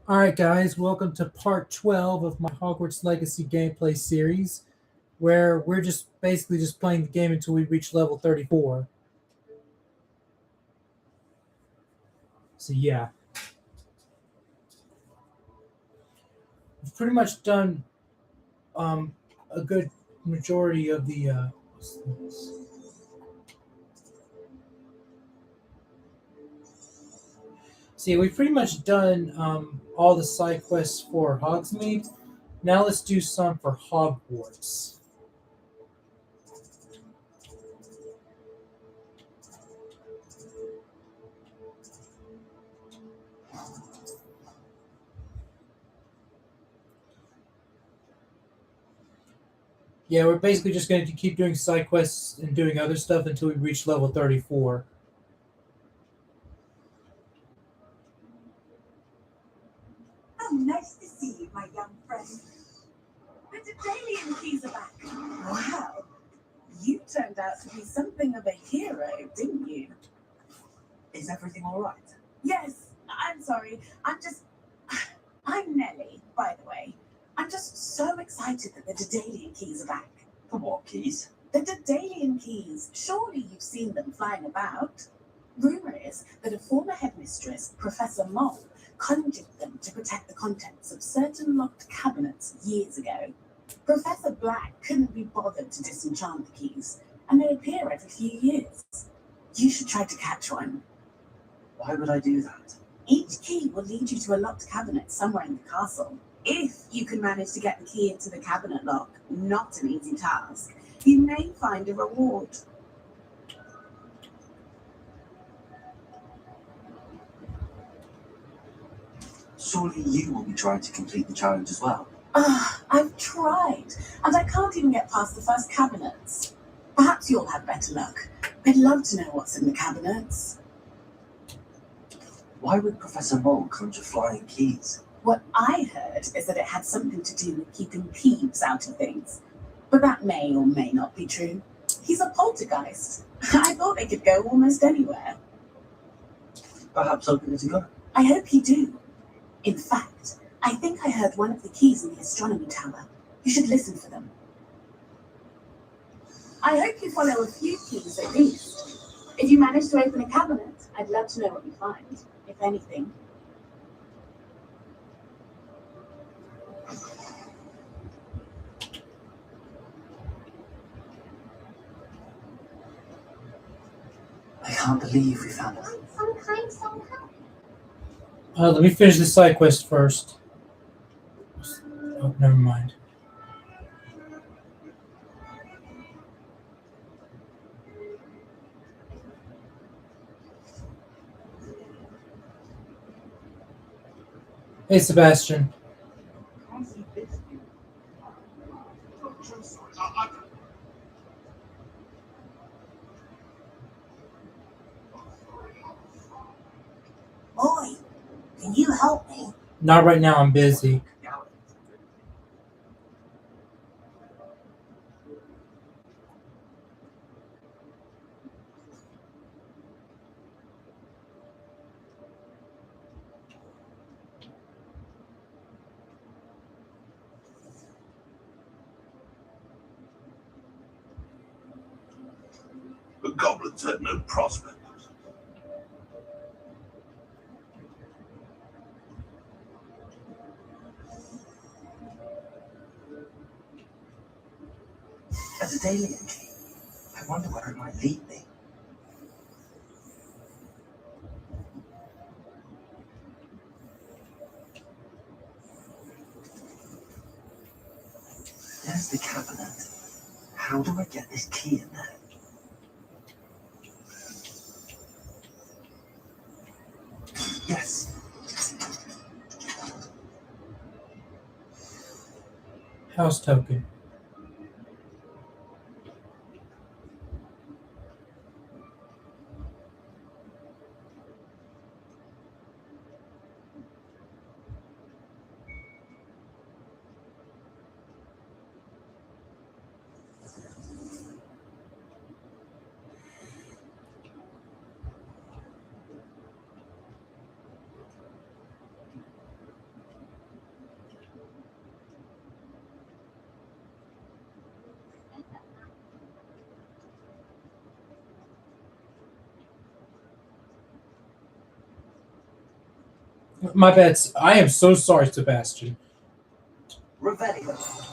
Alright, guys, welcome to part 12 of my Hogwarts Legacy gameplay series, where we're just basically just playing the game until we reach level 34. So, yeah, we've pretty much done um, a good majority of the. See, we've pretty much done all the side quests for Hogsmeade. Now let's do some for Hogwarts. Yeah, we're basically just going to keep doing side quests and doing other stuff until we reach level 34. Oh, nice to see you, my young friend. The Dedalian keys are back. Wow. You turned out to be something of a hero, didn't you? Is everything all right? Yes, I'm sorry. I'm Nellie, by the way. I'm just so excited that the Dedalian keys are back. The what keys? The Dedalian keys. Surely you've seen them flying about. Rumor is that a former headmistress, Professor Mole, conjured them to protect the contents of certain locked cabinets years ago. Professor Black couldn't be bothered to disenchant the keys, and they appear every few years. You should try to catch one. Why would I do that? Each key will lead you to a locked cabinet somewhere in the castle. If you can manage to get the key into the cabinet lock, not an easy task, you may find a reward. Surely you will be trying to complete the challenge as well. I've tried, and I can't even get past the first cabinets. Perhaps you'll have better luck. I'd love to know what's in the cabinets. Why would Professor Mole conjure flying keys? What I heard is that it had something to do with keeping thieves out of things. But that may or may not be true. He's a poltergeist. I thought they could go almost anywhere. Perhaps I'll give it a go. I hope you do. In fact, I think I heard one of the keys in the astronomy tower. You should listen for them. I hope you follow a few keys at least. If you manage to open a cabinet, I'd love to know what you find, if anything. I can't believe we found it. Let me finish the side quest first. Oh, never mind. Hey, Sebastian. Boy, can you help me? Not right now, I'm busy. The goblins had no prospect. A Dedalian key. I wonder where it might lead me. There's the cabinet. How do I get this key in there? Yes. House token. My bad. I am so sorry, Sebastian. Revelio.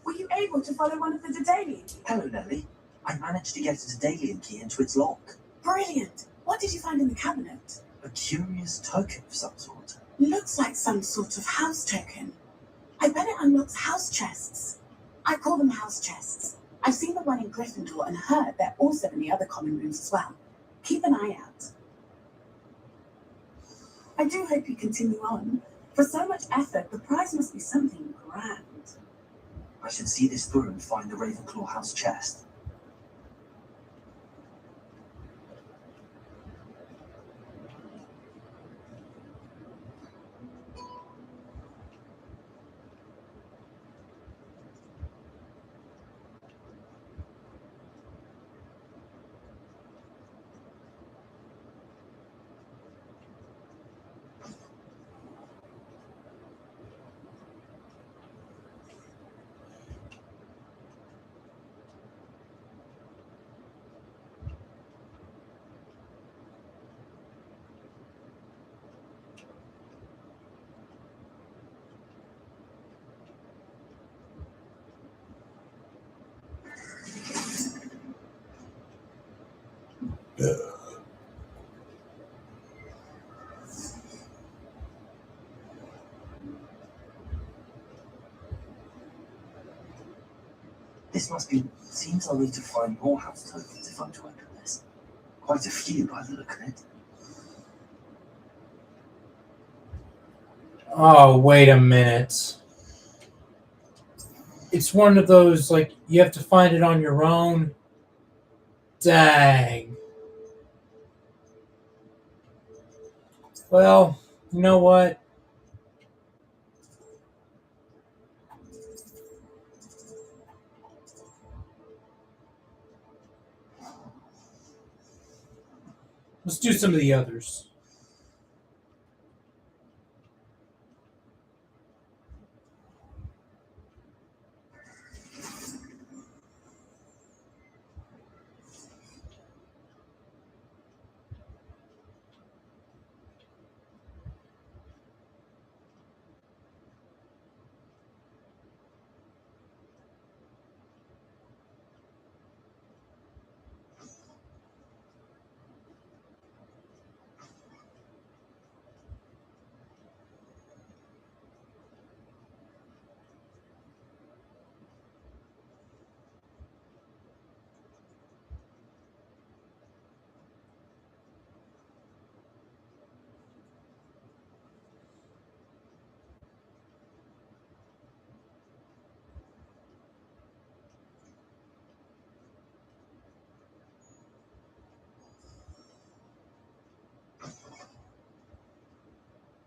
Were you able to follow one of the Daedalian keys? Hello, Nellie. I managed to get a Daedalian key into its lock. Brilliant! What did you find in the cabinet? A curious token of some sort. Looks like some sort of house token. I bet it unlocks house chests. I call them house chests. I've seen the one in Gryffindor and heard they're also in the other common rooms as well. Keep an eye out. I do hope you continue on. For so much effort, the prize must be something grand. I should see this through and find the Ravenclaw house chest. This must be... Seems I'll need to find more house tokens if I'm to open this. Quite a few by the look of it. Oh, wait a minute. It's one of those, like, you have to find it on your own. Dang. Well, you know what? Let's do some of the others.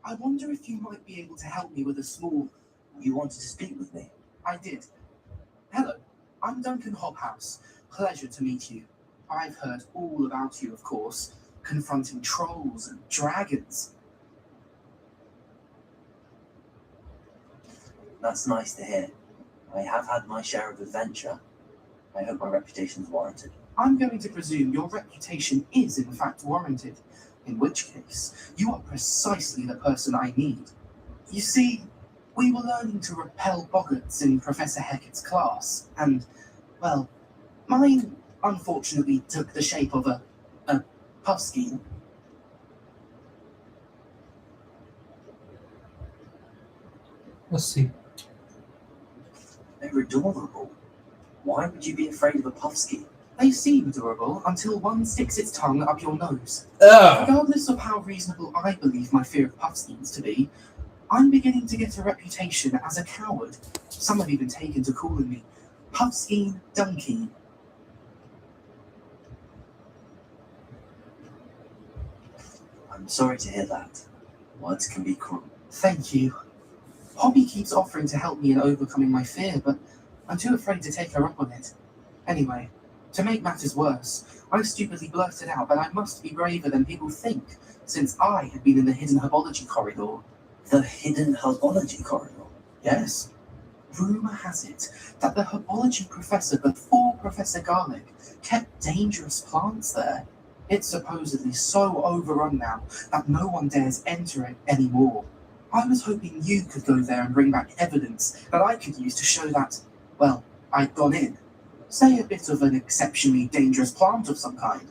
I wonder if you might be able to help me with a small... You wanted to speak with me? I did. Hello, I'm Duncan Hobhouse. Pleasure to meet you. I've heard all about you, of course, confronting trolls and dragons. That's nice to hear. I have had my share of adventure. I hope my reputation's warranted. I'm going to presume your reputation is in fact warranted, in which case you are precisely the person I need. You see, we were learning to repel boggarts in Professor Hecat's class, and, well, mine unfortunately took the shape of a puffskein. Let's see. They're adorable. Why would you be afraid of a puffskein? They seem adorable until one sticks its tongue up your nose. Ugh. Regardless of how reasonable I believe my fear of puffskeins to be, I'm beginning to get a reputation as a coward. Some have even taken to calling me Puffskein Dunkey. I'm sorry to hear that. Words can be cruel. Thank you. Hobby keeps offering to help me in overcoming my fear, but I'm too afraid to take her up on it. Anyway, to make matters worse, I stupidly blurted out that I must be braver than people think, since I had been in the hidden herbology corridor. The hidden herbology corridor. Yes. Rumour has it that the herbology professor before Professor Garlic kept dangerous plants there. It's supposedly so overrun now that no one dares enter it anymore. I was hoping you could go there and bring back evidence that I could use to show that, well, I'd gone in. Say a bit of an exceptionally dangerous plant of some kind.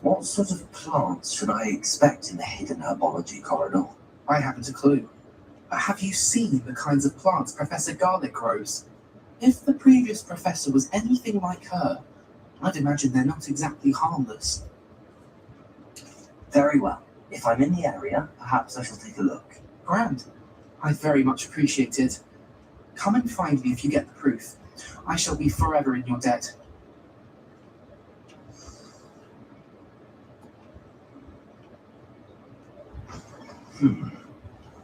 What sort of plants should I expect in the hidden herbology corridor? I haven't a clue. But have you seen the kinds of plants Professor Garlic grows? If the previous professor was anything like her, I'd imagine they're not exactly harmless. Very well. If I'm in the area, perhaps I shall take a look. Grand. I very much appreciate it. Come and find me if you get the proof. I shall be forever in your debt.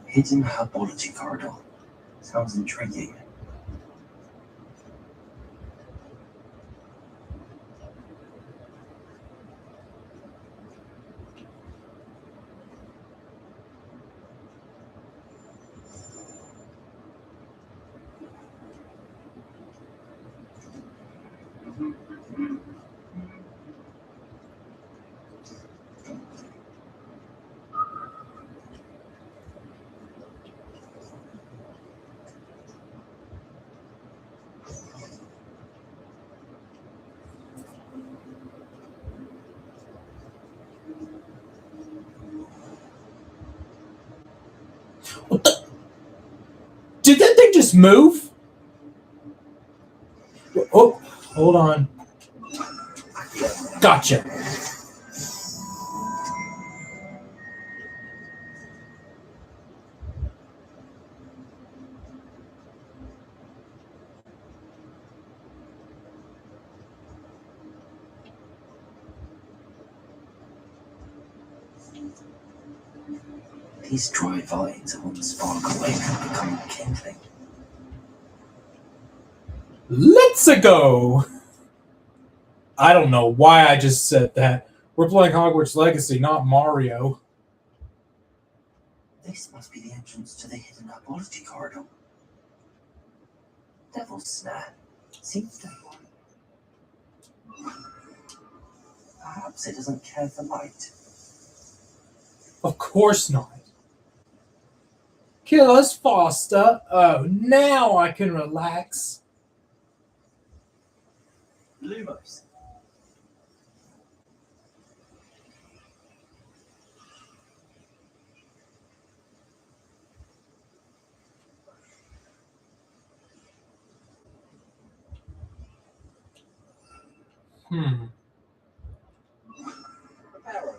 Hidden herbology corridor. Sounds intriguing. What the? Did that thing just move? Oh, hold on. Gotcha. These dry vines that won't spark away and become kindling. Let's go. I don't know why I just said that. We're playing Hogwarts Legacy, not Mario. This must be the entrance to the hidden herbology corridor. Devil's Snare. Seems to have one. Perhaps it doesn't care for light. Of course not. Kill us faster. Oh, now I can relax. Lumos. Arrow.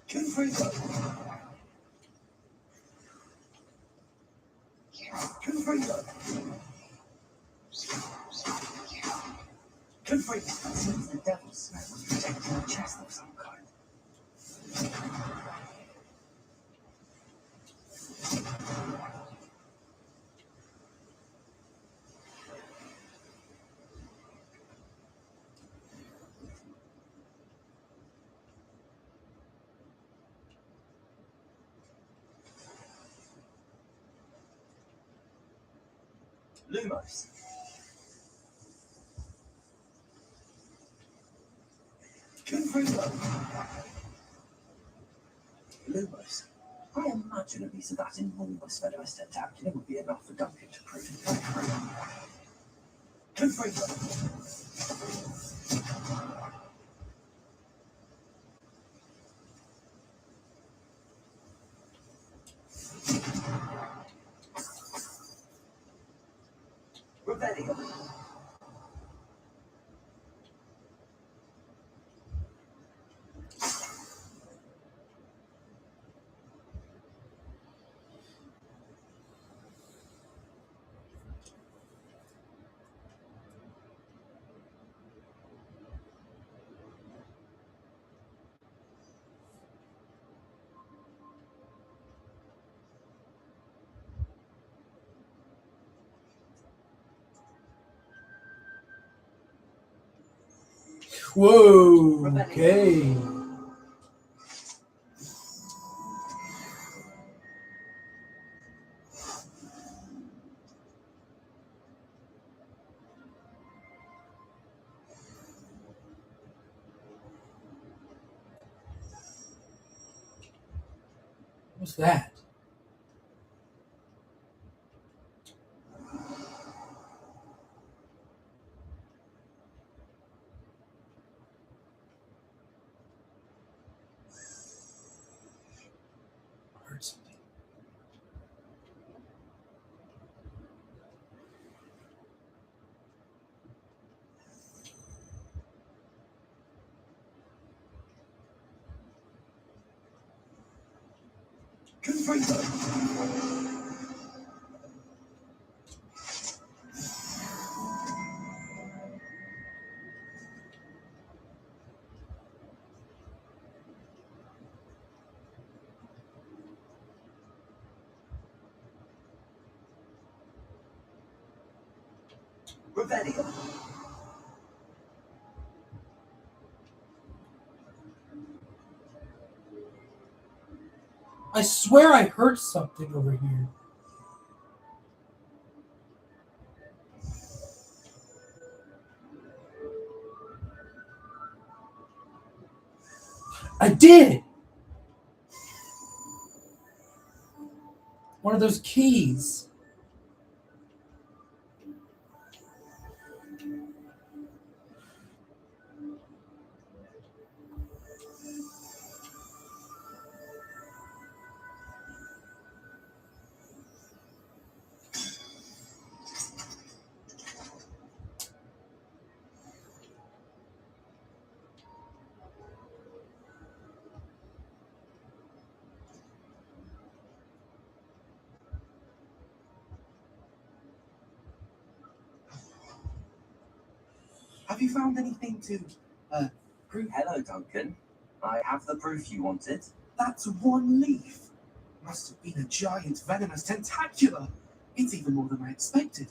Confringo. Confringo. Confringo. Seems the devil's snare was protecting a chest of some kind. Lumos. Confringo. Lumos. I imagine a piece of that enormous venomous tentacular would be enough for Duncan to prove his way through. Confringo. Rebellion. Whoa. Okay. What's that? I heard something. Confringo. Revelio. I swear I heard something over here. I did! One of those keys. Have you found anything to prove? Hello, Duncan. I have the proof you wanted. That's one leaf. Must have been a giant venomous tentacula. It's even more than I expected.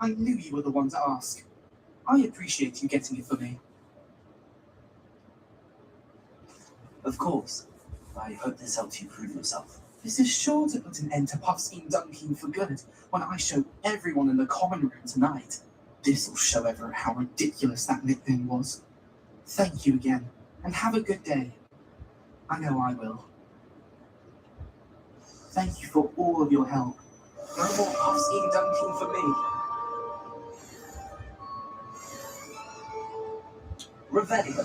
I knew you were the one to ask. I appreciate you getting it for me. Of course. I hope this helps you prove yourself. This is sure to put an end to Puffskein Dunking for good when I show everyone in the common room tonight. This'll show everyone how ridiculous that nickname was. Thank you again, and have a good day. I know I will. Thank you for all of your help. No more Puffskein Dunking for me. Revelio.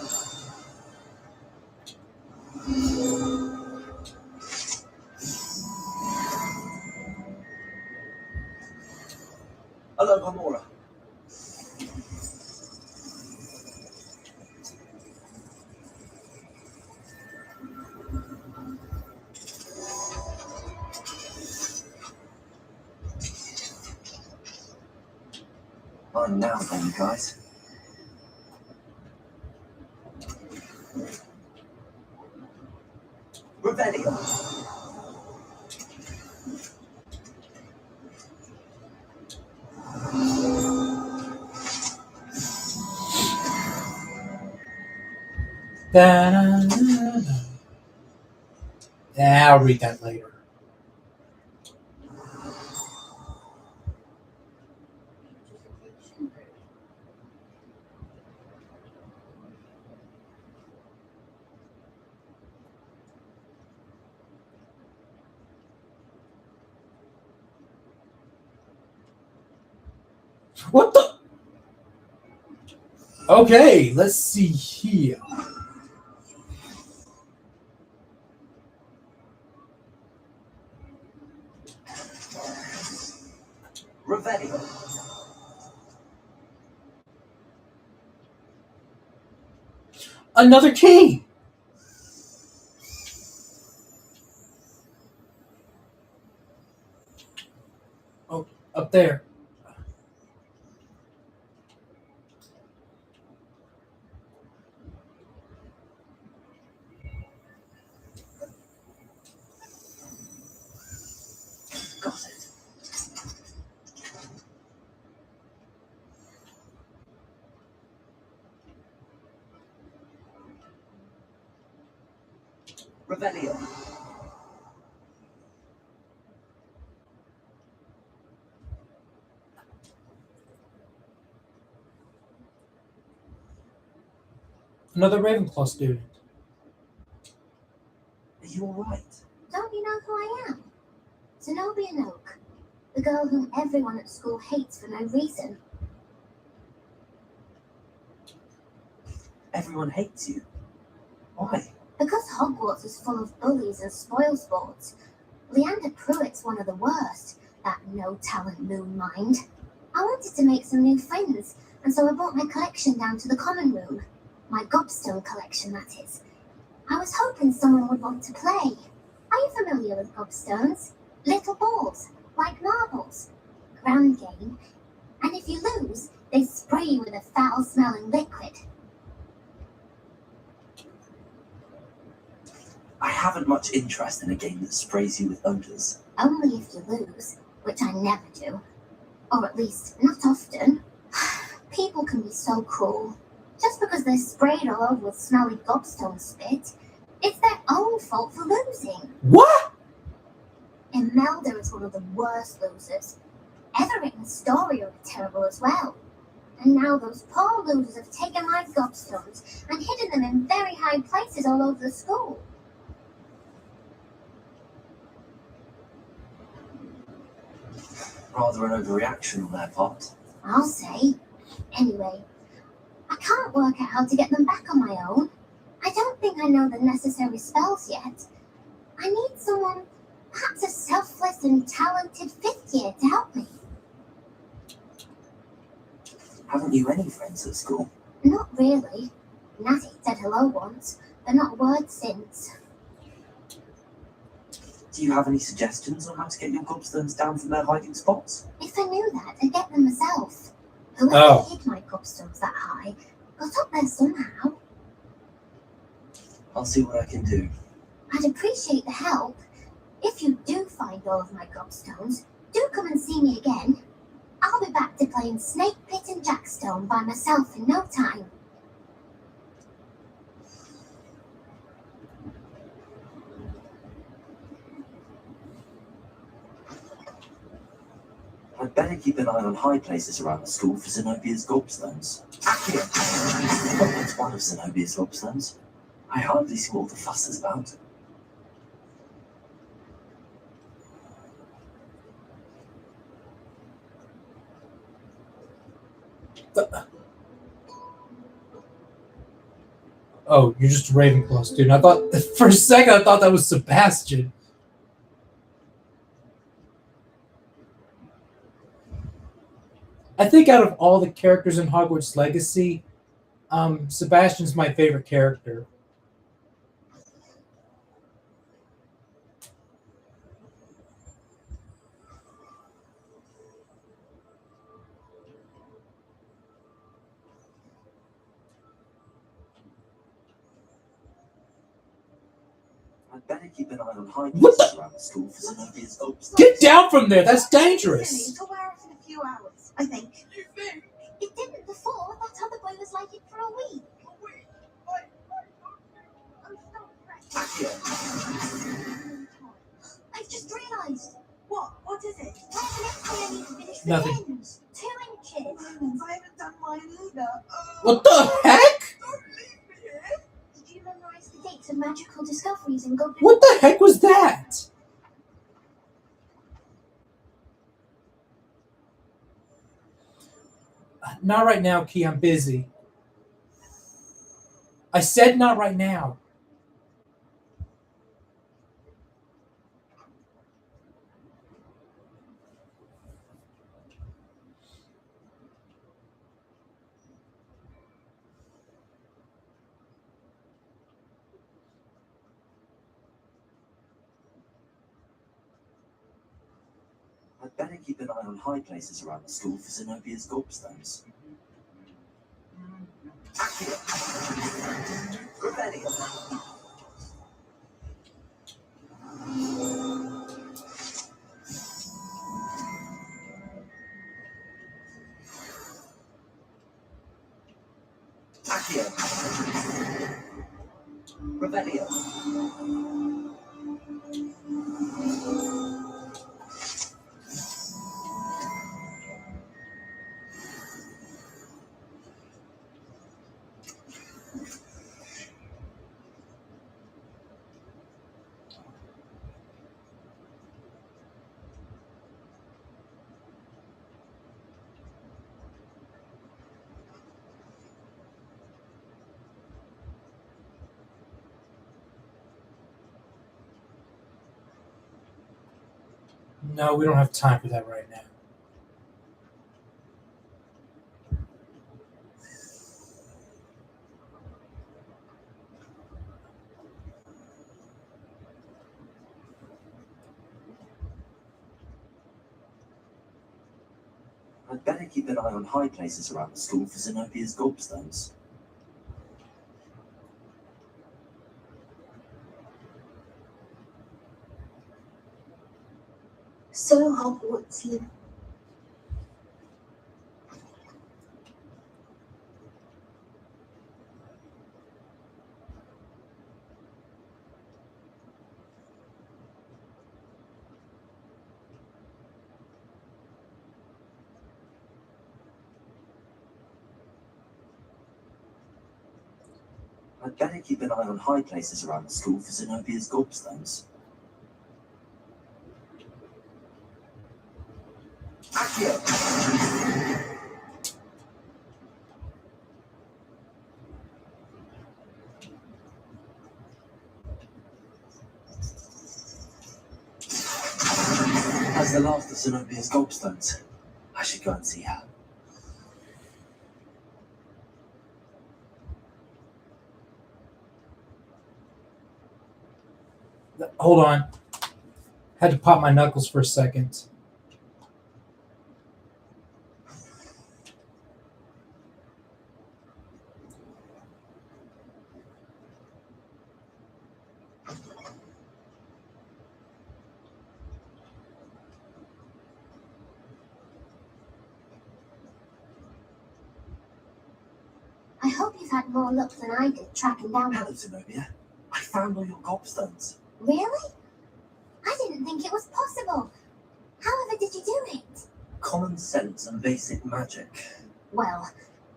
Hello, Gamora. I'm now then, you guys. Revelio. Da-da-da-da. Yeah, I'll read that later. What the? Okay, let's see here. Revelio. Another key. Oh, up there. Got it. Rebellion. Another Ravenclaw student. Are you alright? Don't you know who I am? Zenobia Noak, the girl whom everyone at school hates for no reason. Everyone hates you. Why? Because Hogwarts is full of bullies and spoilsports. Leander Pruitt's one of the worst, that no-talent moon mind. I wanted to make some new friends, and so I brought my collection down to the common room. My gobstone collection, that is. I was hoping someone would want to play. Are you familiar with gobstones? Little balls, like marbles. Ground game. And if you lose, they spray you with a foul-smelling liquid. I haven't much interest in a game that sprays you with odours. Only if you lose, which I never do. Or at least, not often. People can be so cruel. Just because they're sprayed all over with smelly gobstone spit, it's their own fault for losing. What? Imelda is one of the worst losers. Everett and Story are terrible as well. And now those poor losers have taken my gobstones and hidden them in very high places all over the school. Rather an overreaction on their part. I'll say. Anyway, I can't work out how to get them back on my own. I don't think I know the necessary spells yet. I need someone, perhaps a selfless and talented fifth year to help me. Haven't you any friends at school? Not really. Natty said hello once, but not a word since. Do you have any suggestions on how to get your gobstones down from their hiding spots? If I knew that, I'd get them myself. Whoever Oh. hid my gobstones that high got up there somehow. I'll see what I can do. I'd appreciate the help. If you do find all of my gobstones, do come and see me again. I'll be back to playing Snake Pit and Jackstone by myself in no time. I'd better keep an eye on high places around the school for Zenobia's gobstones. Accio! It's one of Zenobia's gobstones. I hardly see what the fuss is about. Oh, you're just a Ravenclaw student. I thought for a second I thought that was Sebastian. I think out of all the characters in Hogwarts Legacy, Sebastian's my favorite character. I'd better keep an eye on high What places around the school for Zenobia's gobstones. Get down from there! That's Silly, dangerous! it'll wear off in a few hours, I think. You think? It didn't before. That other boy was like it for a week. Oh, stop pressing. Accio! I've just realised. What? What is it? Where's the next thing I need to finish the Nothing. pins? 2 inches. Moments, I haven't done mine either. What the heck? Don't leave me here. Did you memorise the dates of magical discoveries in Goblin? What the heck was that? Not right now, Key. I'm busy. I said not right now. I'd better keep an eye on high places around the school for Zenobia's gobstones. Accio! Rebellion! Accio! Rebellion! No, we don't have time for that right now. I'd better keep an eye on high places around the school for Zenobia's gobstones. So Hogwartsian. I'd better keep an eye on high places around the school for Zenobia's gobstones. Accio! That's the last of Zenobia's gobstones. I should go and see her. Hold on. Had to pop my knuckles for a second. I hope you've had more luck than I did tracking down Hello, Zenobia. I found all your gobstones. Really? I didn't think it was possible. However did you do it? Common sense and basic magic. Well,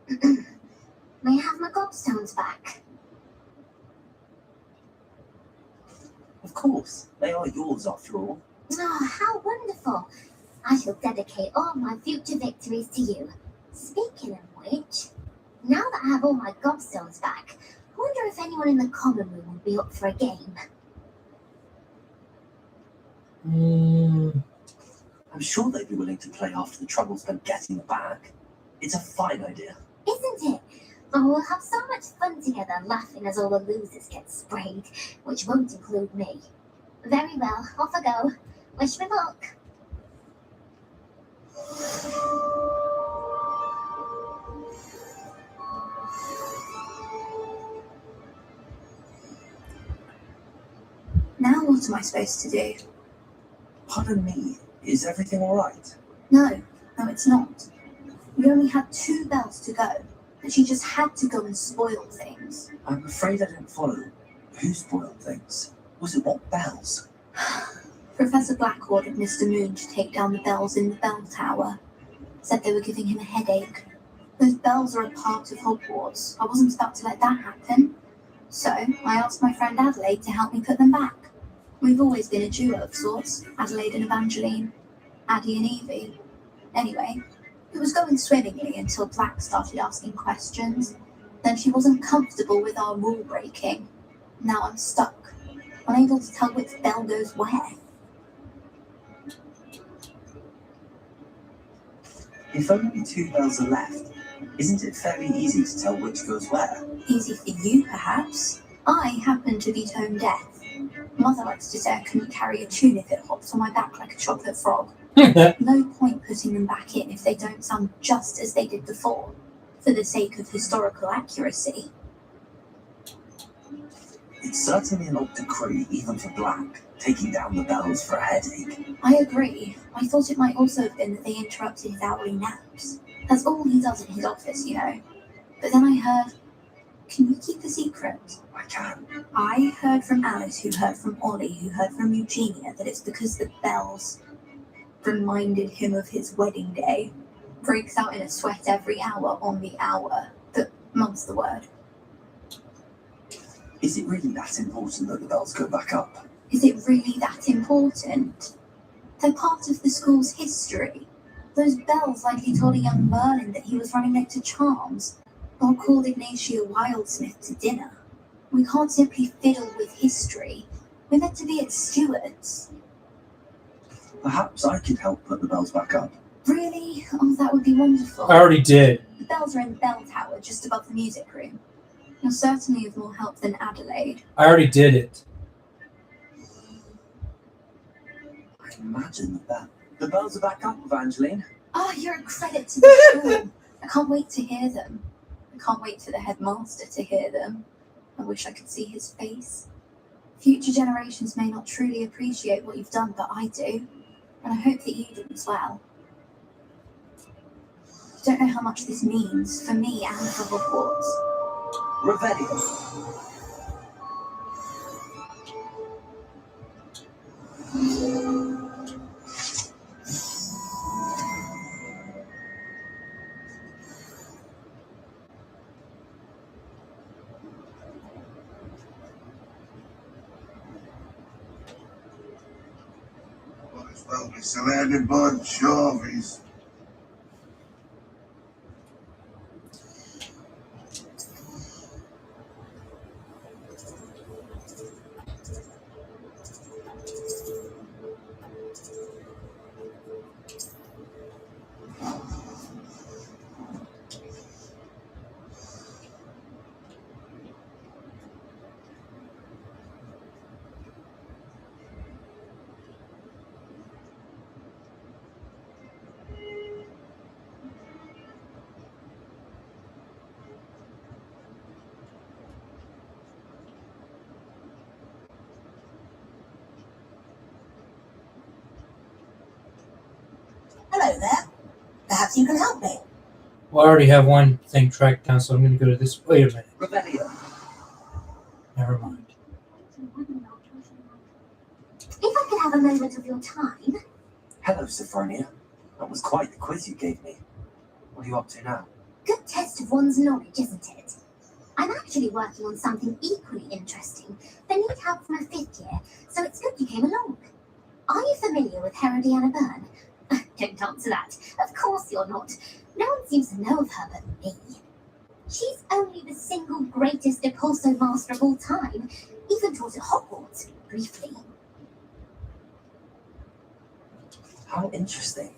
may I have my gobstones back? Of course, they are yours after all. Oh, how wonderful. I shall dedicate all my future victories to you. Speaking of which, now that I have all my gobstones back, I wonder if anyone in the common room would be up for a game. I'm sure they'd be willing to play after the trouble spent getting them back. It's a fine idea. Isn't it? Oh, we'll have so much fun together laughing as all the losers get sprayed, which won't include me. Very well, off I go. Wish me luck. Now what am I supposed to do? Pardon me, is everything alright? No, it's not. We only had 2 bells to go, and she just had to go and spoil things. I'm afraid I didn't follow. Who spoiled things? Was it what bells? Professor Black ordered Mr. Moon to take down the bells in the bell tower. Said they were giving him a headache. Those bells are a part of Hogwarts. I wasn't about to let that happen. So I asked my friend Adelaide to help me put them back. We've always been a duo of sorts, Adelaide and Evangeline, Addie and Evie. Anyway, it was going swimmingly until Black started asking questions. Then she wasn't comfortable with our rule breaking. Now I'm stuck, unable to tell which bell goes where. If only 2 bells are left, isn't it fairly easy to tell which goes where? Easy for you, perhaps. I happen to be tone deaf. Mother likes to say I couldn't carry a tune if it hops on my back like a chocolate frog. No point putting them back in if they don't sound just as they did before, for the sake of historical accuracy. It's certainly an odd decree, even for Black, taking down the bells for a headache. I agree. I thought it might also have been that they interrupted his hourly naps. That's all he does in his office, you know. But then I heard, can you keep a secret? I I can. I heard from Alice, who heard from Ollie, who heard from Eugenia, that it's because the bells reminded him of his wedding day. Breaks out in a sweat every hour on the hour. Mum's the word. Is it really that important that the bells go back up? Is it really that important? They're part of the school's history. Those bells likely told a young Merlin that he was running late to Charms, or called Ignatia Wildsmith to dinner. We can't simply fiddle with history. We're meant to be its stewards. Perhaps I could help put the bells back up. Really? Oh, that would be wonderful. I already did. The bells are in the bell tower, just above the music room. You're certainly of more help than Adelaide. I already did it. I can imagine that. The bells are back up, Evangeline. Oh, you're a credit to the school. I can't wait to hear them. I can't wait for the headmaster to hear them. I wish I could see his face. Future generations may not truly appreciate what you've done, but I do. And I hope that you do as well. I don't know how much this means for me and for Hogwarts. Revelio. Well, it's a landing bunch, Jarvis. Hello there. Perhaps you can help me. Well, I already have one thing tracked down, so I'm going to go to this. Wait a minute. Revelio. Never mind. If I could have a moment of your time. Hello, Sophronia. That was quite the quiz you gave me. What are you up to now? Good test of one's knowledge, isn't it? I'm actually working on something equally interesting, but need help from a 5th year, so it's good you came along. Are you familiar with Herodiana Byrne? Don't answer that. Of course you're not. No one seems to know of her but me. She's only the single greatest Depulso master of all time, even taught at Hogwarts, briefly. How interesting.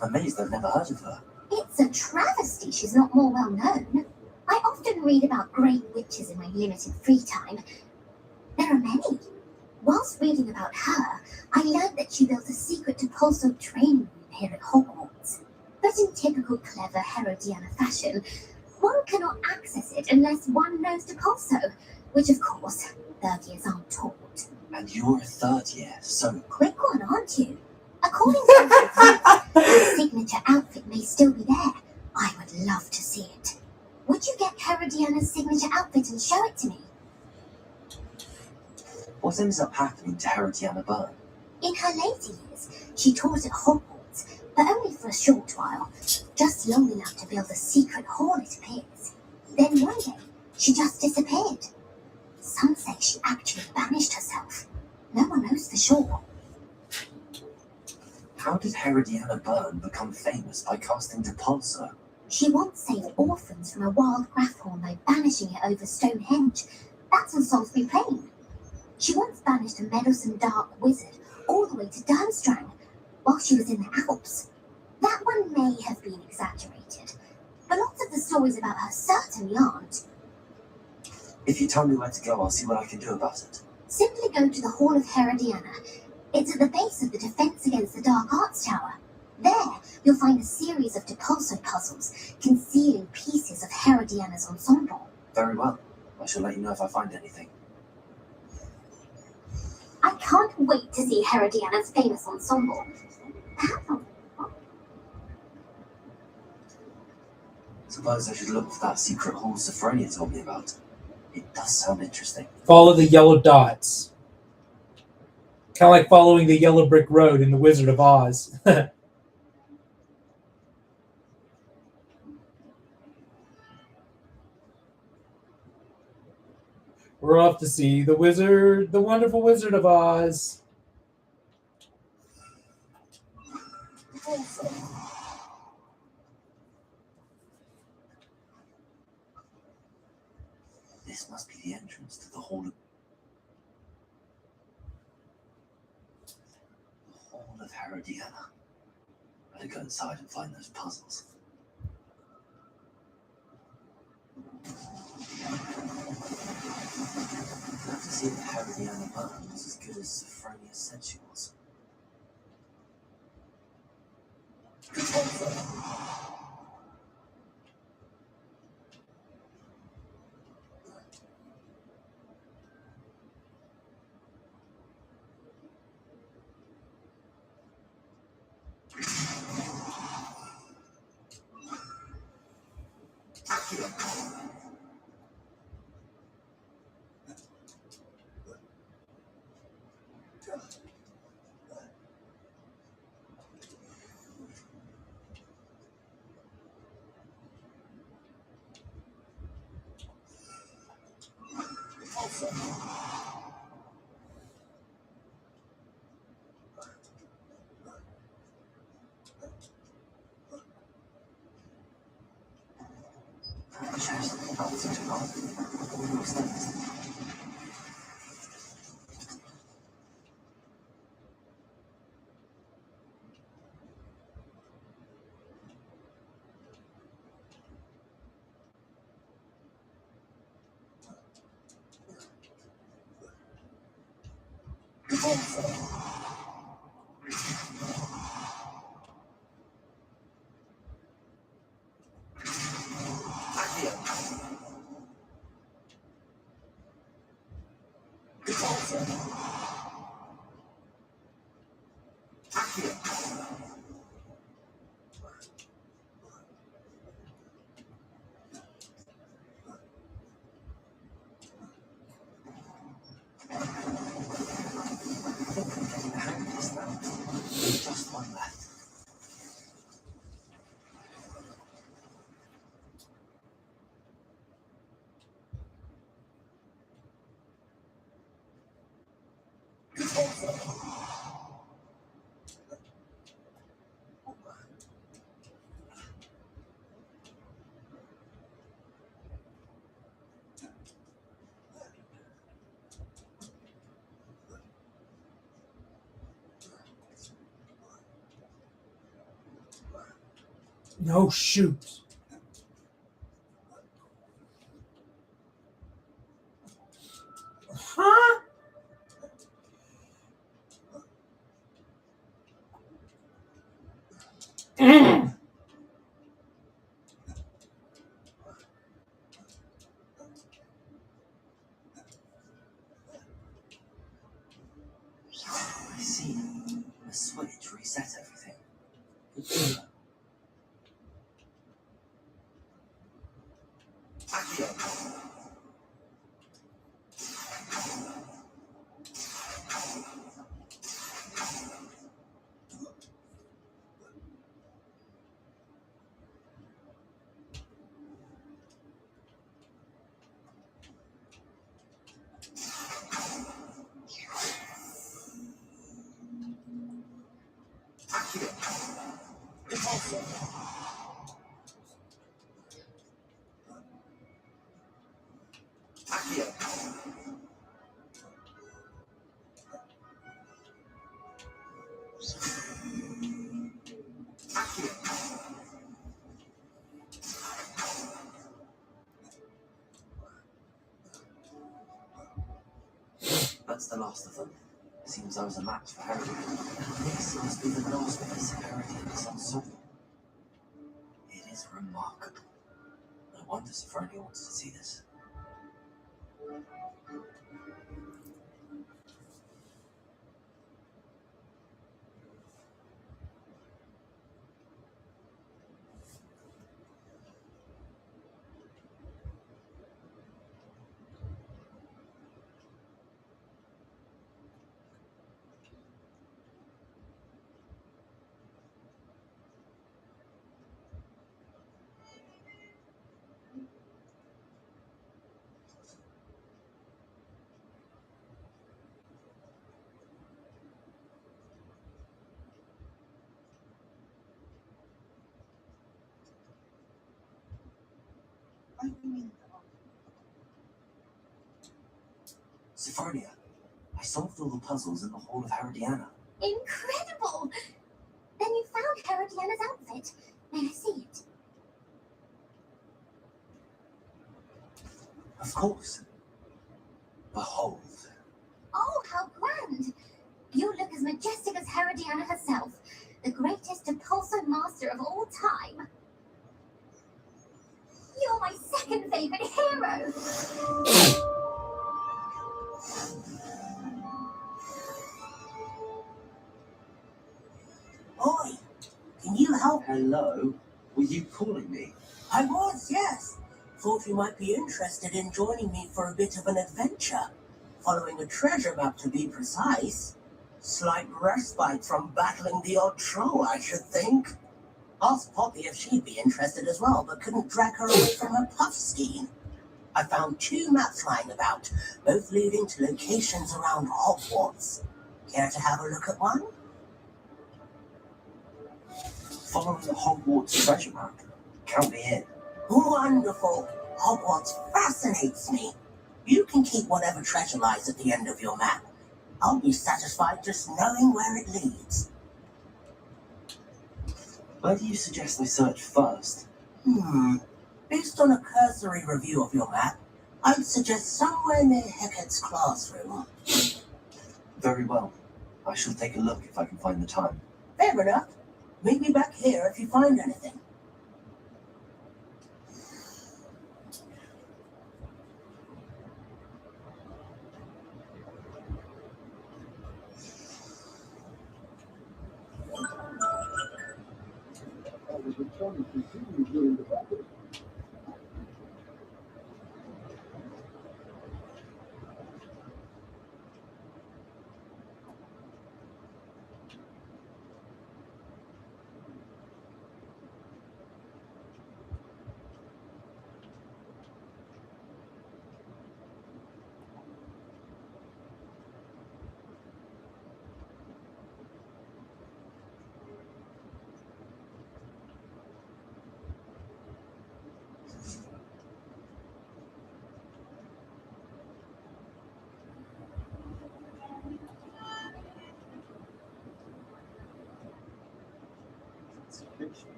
I'm amazed I've never heard of her. It's a travesty she's not more well known. I often read about great witches in my limited free time. There are many. Whilst reading about her, I learned that she built a secret Depulso training room here at Hogwarts. But in typical clever Herodiana fashion, one cannot access it unless one knows Depulso, which of course, 3rd years aren't taught. And you're a 3rd year, so... Quick one, aren't you? According to the signature outfit may still be there. I would love to see it. Would you get Herodiana's signature outfit and show it to me? What ends up happening to Herodiana Byrne? In her later years, she taught at Hogwarts, but only for a short while, just long enough to build a secret hall, it appears. Then one day, she just disappeared. Some say she actually banished herself. No one knows for sure. How did Herodiana Byrne become famous by casting Depulso? She once saved orphans from a wild grafthorn by banishing it over Stonehenge. That's on Salisbury Plain. She once banished a meddlesome dark wizard all the way to Durmstrang while she was in the Alps. That one may have been exaggerated, but lots of the stories about her certainly aren't. If you tell me where to go, I'll see what I can do about it. Simply go to the Hall of Herodiana. It's at the base of the Defense Against the Dark Arts Tower. There, you'll find a series of Depulso puzzles concealing pieces of Herodiana's ensemble. Very well. I shall let you know if I find anything. I can't wait to see Herodiana's famous ensemble. Suppose I should look for that secret hall Sophronia told me about. It does sound interesting. Follow the yellow dots. Kind of like following the yellow brick road in The Wizard of Oz. We're off to see the wonderful Wizard of Oz. This must be the entrance to the Hall of Herodiana. Better go inside and find those puzzles. I'd have to see if Herodiana Burn was as good as Sophronia said she was. Just one left. No, shoot. Huh? Mm. I see. A switch reset everything. That's the last of them. Seems I was a match for Herod. This must be the last place Herod is on soul. It is remarkable. No wonder Sophronia wants to see this. Sophronia, I solved all the puzzles in the Hall of Herodiana. Incredible! Then you found Herodiana's outfit. May I see it? Of course. Behold. Oh, how grand! You look as majestic as Herodiana herself, the greatest Depulso master of all time. You're my second favorite hero! Oi, can you help? Hello? Were you calling me? I was, yes. Thought you might be interested in joining me for a bit of an adventure. Following a treasure map, to be precise. Slight respite from battling the odd troll, I should think. Asked Poppy if she'd be interested as well, but couldn't drag her away from her puff skiing. I found 2 maps lying about, both leading to locations around Hogwarts. Care to have a look at one? Following the Hogwarts treasure map. Count me in. Wonderful. Hogwarts fascinates me. You can keep whatever treasure lies at the end of your map. I'll be satisfied just knowing where it leads. Where do you suggest I search first? Based on a cursory review of your map, I'd suggest somewhere near Hecat's classroom. Very well. I shall take a look if I can find the time. Fair enough. Meet me back here if you find anything.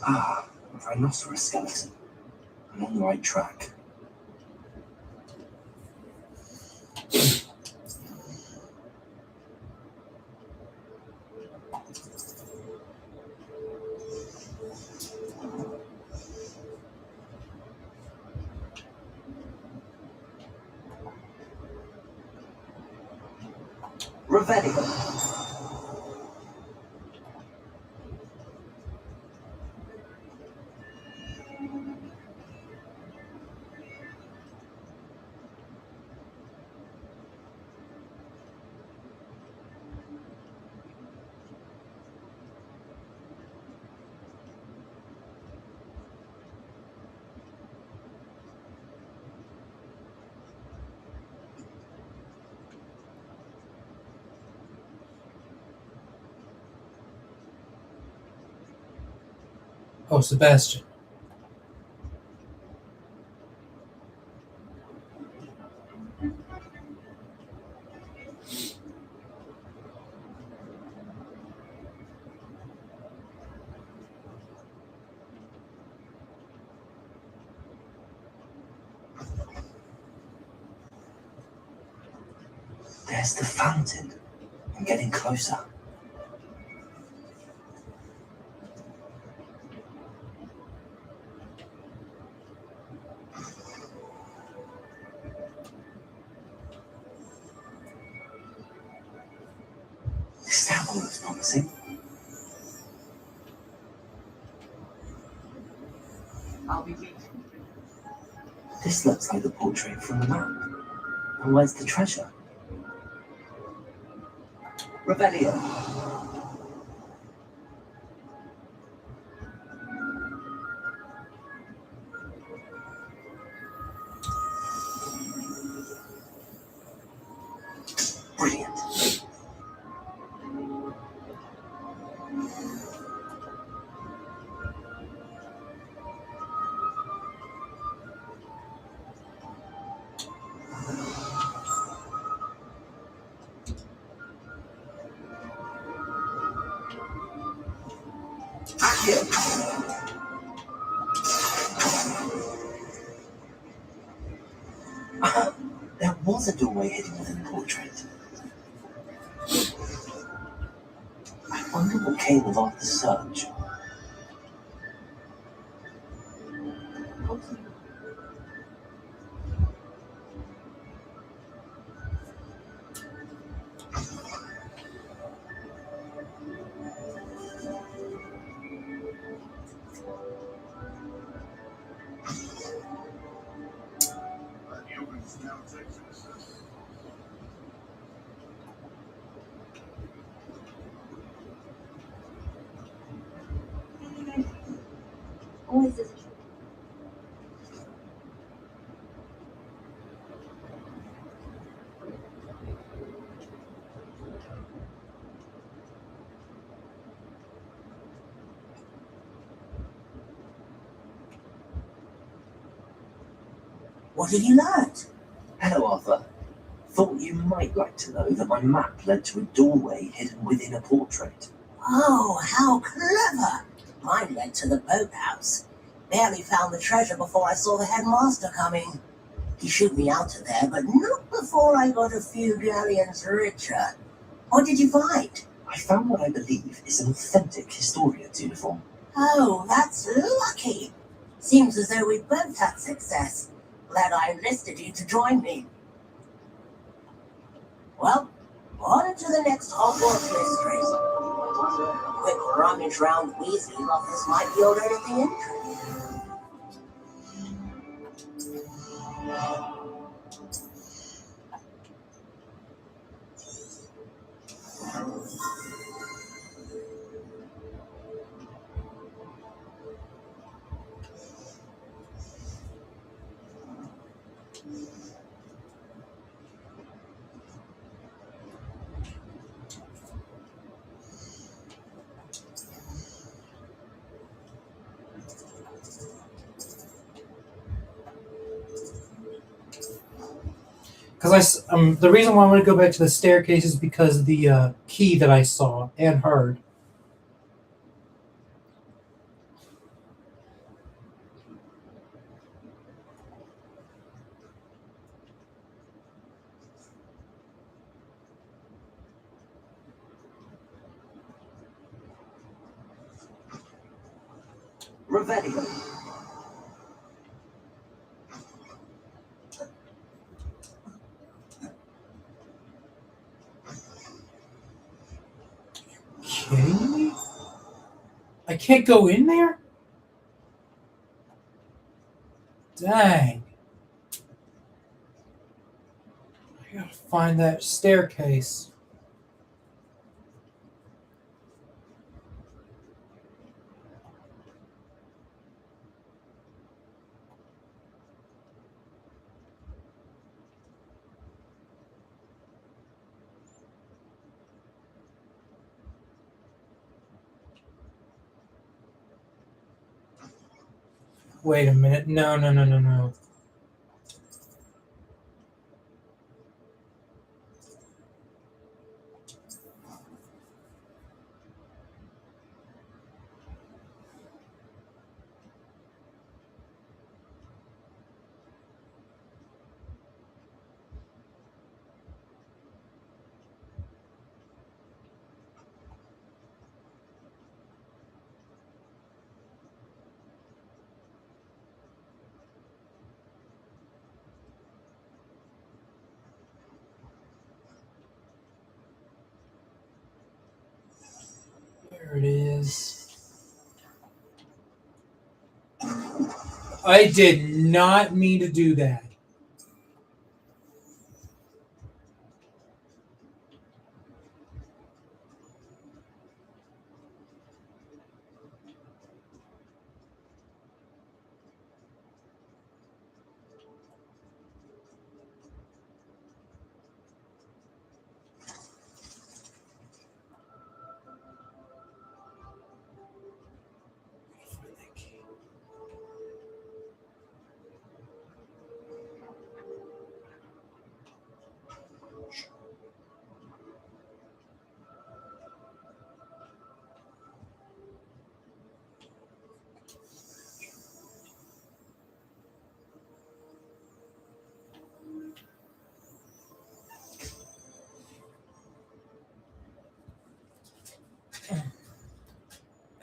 Ah, a rhinoceros skeleton. I'm on the right track. Revelio. Oh, Sebastian. There's the fountain. I'm getting closer. This temple looks promising. I'll be waiting. This looks like the portrait from the map. And where's the treasure? Revelio. Brilliant. There was a doorway hidden within the portrait. I wonder what came of after the search. Always does. What have you learned? Hello, Arthur. Thought you might like to know that my map led to a doorway hidden within a portrait. Oh, how clever! Mine led to the boathouse. Barely found the treasure before I saw the headmaster coming. He shooed me out of there, but not before I got a few galleons richer. What did you find? I found what I believe is an authentic historian's uniform. Oh, that's lucky. Seems as though we both had success. Glad I enlisted you to join me. Well, on to the next Hogwarts mystery. Quick rummage round Weasley lockers might yield anything interesting. Because the reason why I want to go back to the staircase is because of the key that I saw and heard. Revelio. Okay. I can't go in there? Dang. I gotta find that staircase. Wait a minute. No, no, no, no, no. There it is. I did not mean to do that.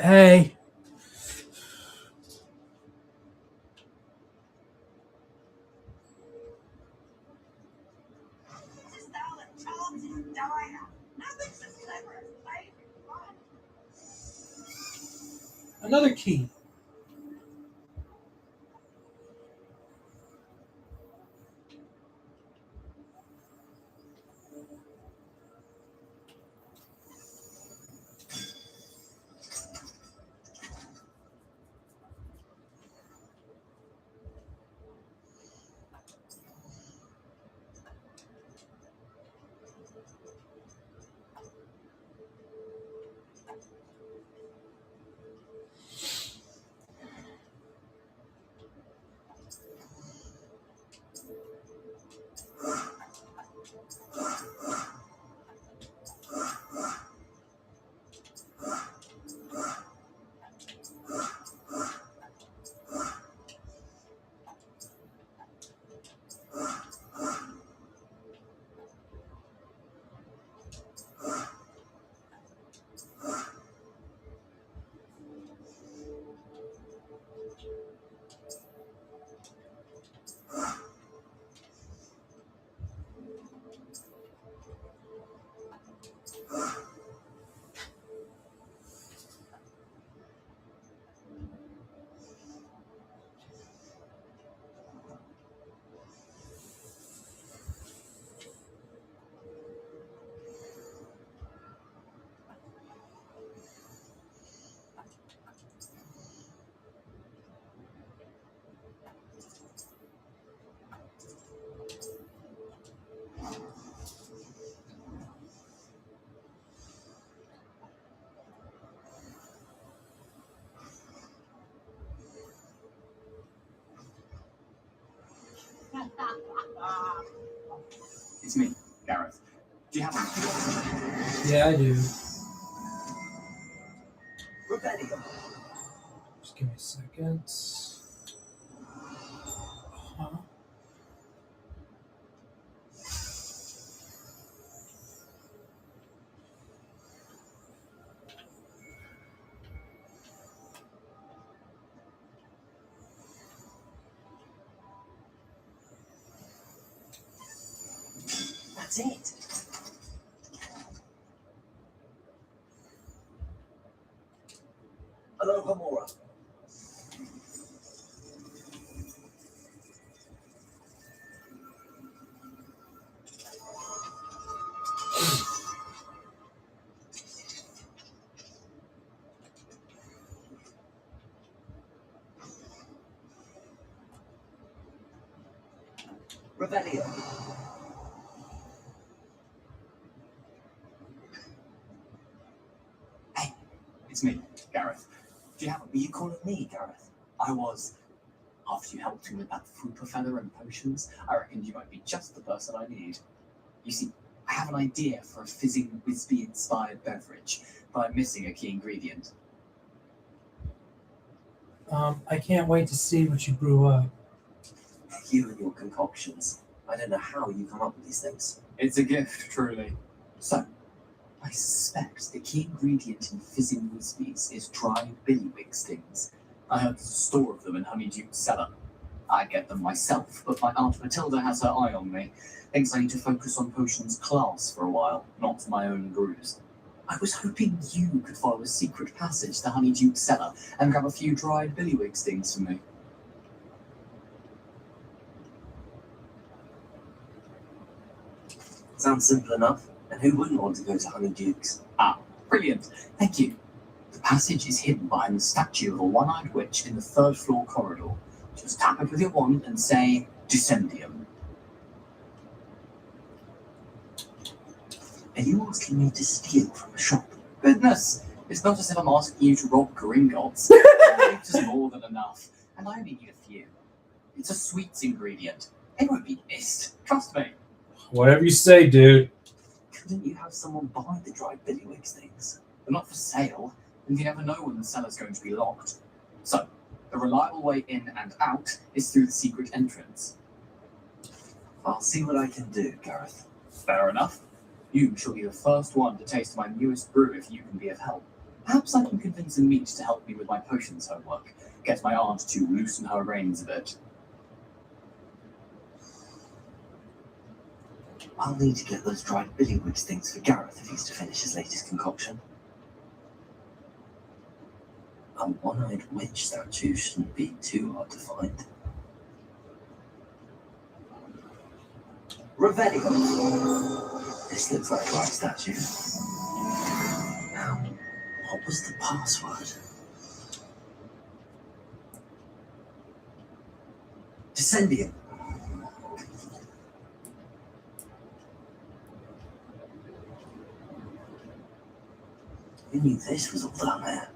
Hey. Another key. It's me, Gareth. Do you have a... Yeah, I do. Rebellion. Just give me a second. Huh? That's it. Hello, Gamora. Rebellion. Hey, it's me, Gareth. Do you have... Were you calling me, Gareth? I was. After you helped me with that Frupa feather and potions, I reckoned you might be just the person I need. You see, I have an idea for a fizzing Whizbee-inspired beverage, but I'm missing a key ingredient. I can't wait to see what you brew up. You and your concoctions. I don't know how you come up with these things. It's a gift, truly. So, I suspect the key ingredient in fizzing Whizbees is dried billywig stings. I heard there's a store of them in Honeyduke's cellar. I get them myself, but my Aunt Matilda has her eye on me. Thinks I need to focus on potions class for a while, not my own brews. I was hoping you could follow a secret passage to Honeyduke's cellar and grab a few dried billywig stings for me. Sounds simple enough. And who wouldn't want to go to Honeyduke's? Ah, brilliant. Thank you. The passage is hidden behind the statue of a one-eyed witch in the third-floor corridor. Just tap it with your wand and say, Descendium. Are you asking me to steal from a shop? Goodness, it's not as if I'm asking you to rob Gringotts. It's just more than enough, and I only need a few. It's a sweets ingredient. It won't be missed. Trust me. Whatever you say, dude. Couldn't you have someone buy the dried billywig things? They're not for sale, and you never know when the cellar's going to be locked. So, the reliable way in and out is through the secret entrance. I'll see what I can do, Gareth. Fair enough. You shall be the first one to taste my newest brew if you can be of help. Perhaps I can convince Amit to help me with my potions homework. Get my aunt to loosen her reins a bit. I'll need to get those dried billywigs things for Gareth if he's to finish his latest concoction. A one-eyed witch statue shouldn't be too hard to find. Revelio! This looks like the right statue. Now, what was the password? Descendium. Who knew this was all down there?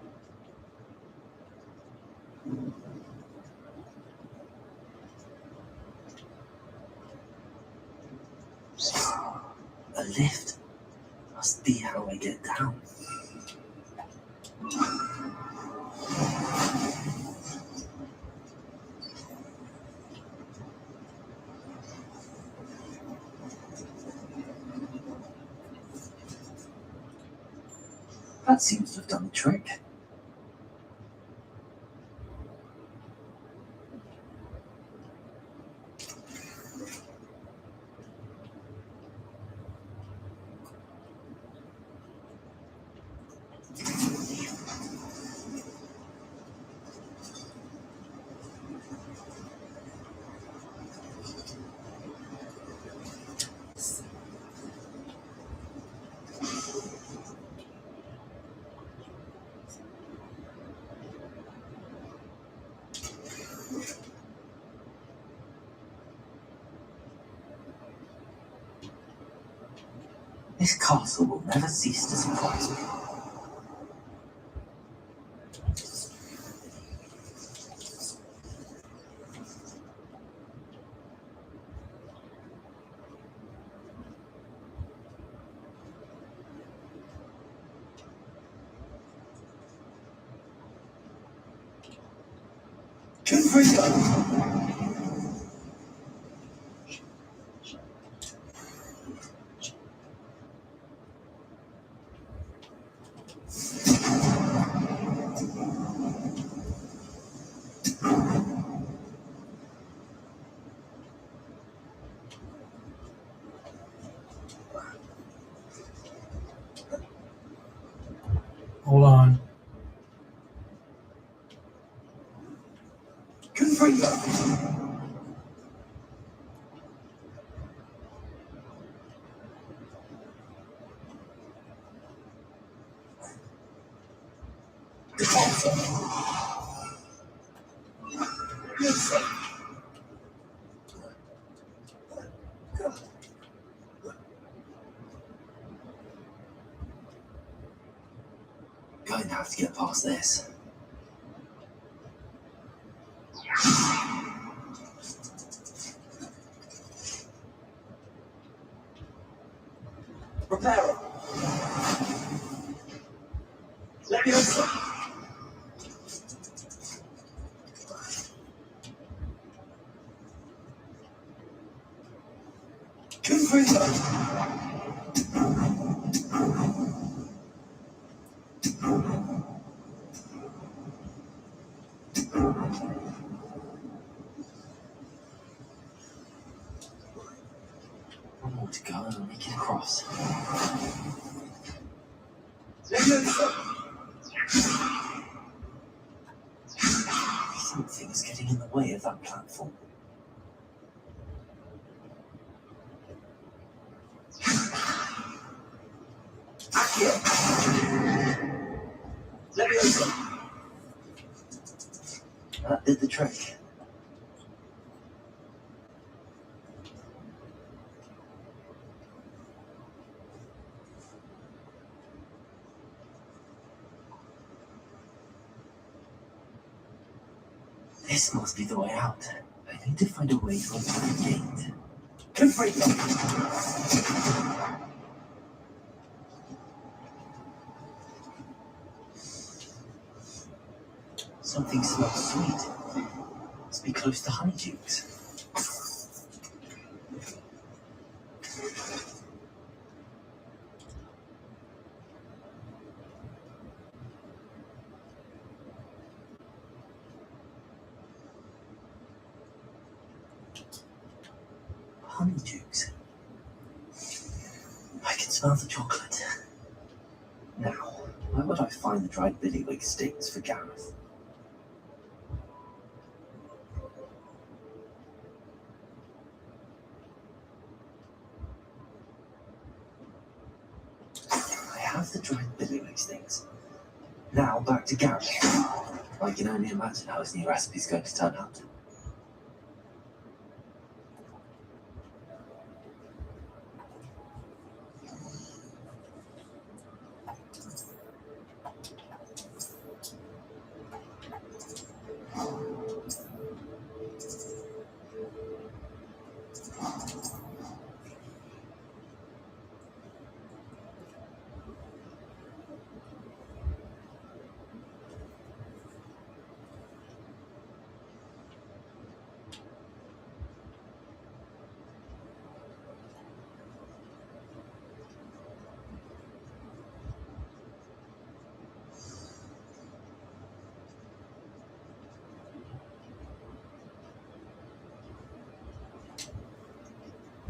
A lift. Must be how I get down. That seems to have done the trick. This castle will never cease to surprise me. Hold on. Going to have to get past this. Reparo. Leviosa. Confringo. One more to go and I'll make it across. Something's getting in the way of that platform. That did the trick. This must be the way out. I need to find a way to open the gate. Confringo! Something smells sweet. Must be close to Honeydukes. honeydukes. I can smell the chocolate. Now, where would I find the dried billywig sticks for Gareth? I have the dried billywig sticks. Now, back to Gareth. I can only imagine how his new recipe's going to turn out.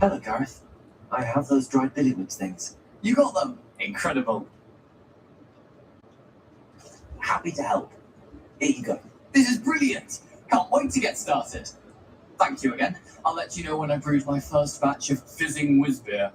Hello, Gareth. I have those dried billywig things. You got them! Incredible. Happy to help. Here you go. This is brilliant! Can't wait to get started. Thank you again. I'll let you know when I brewed my first batch of fizzing whiz beer.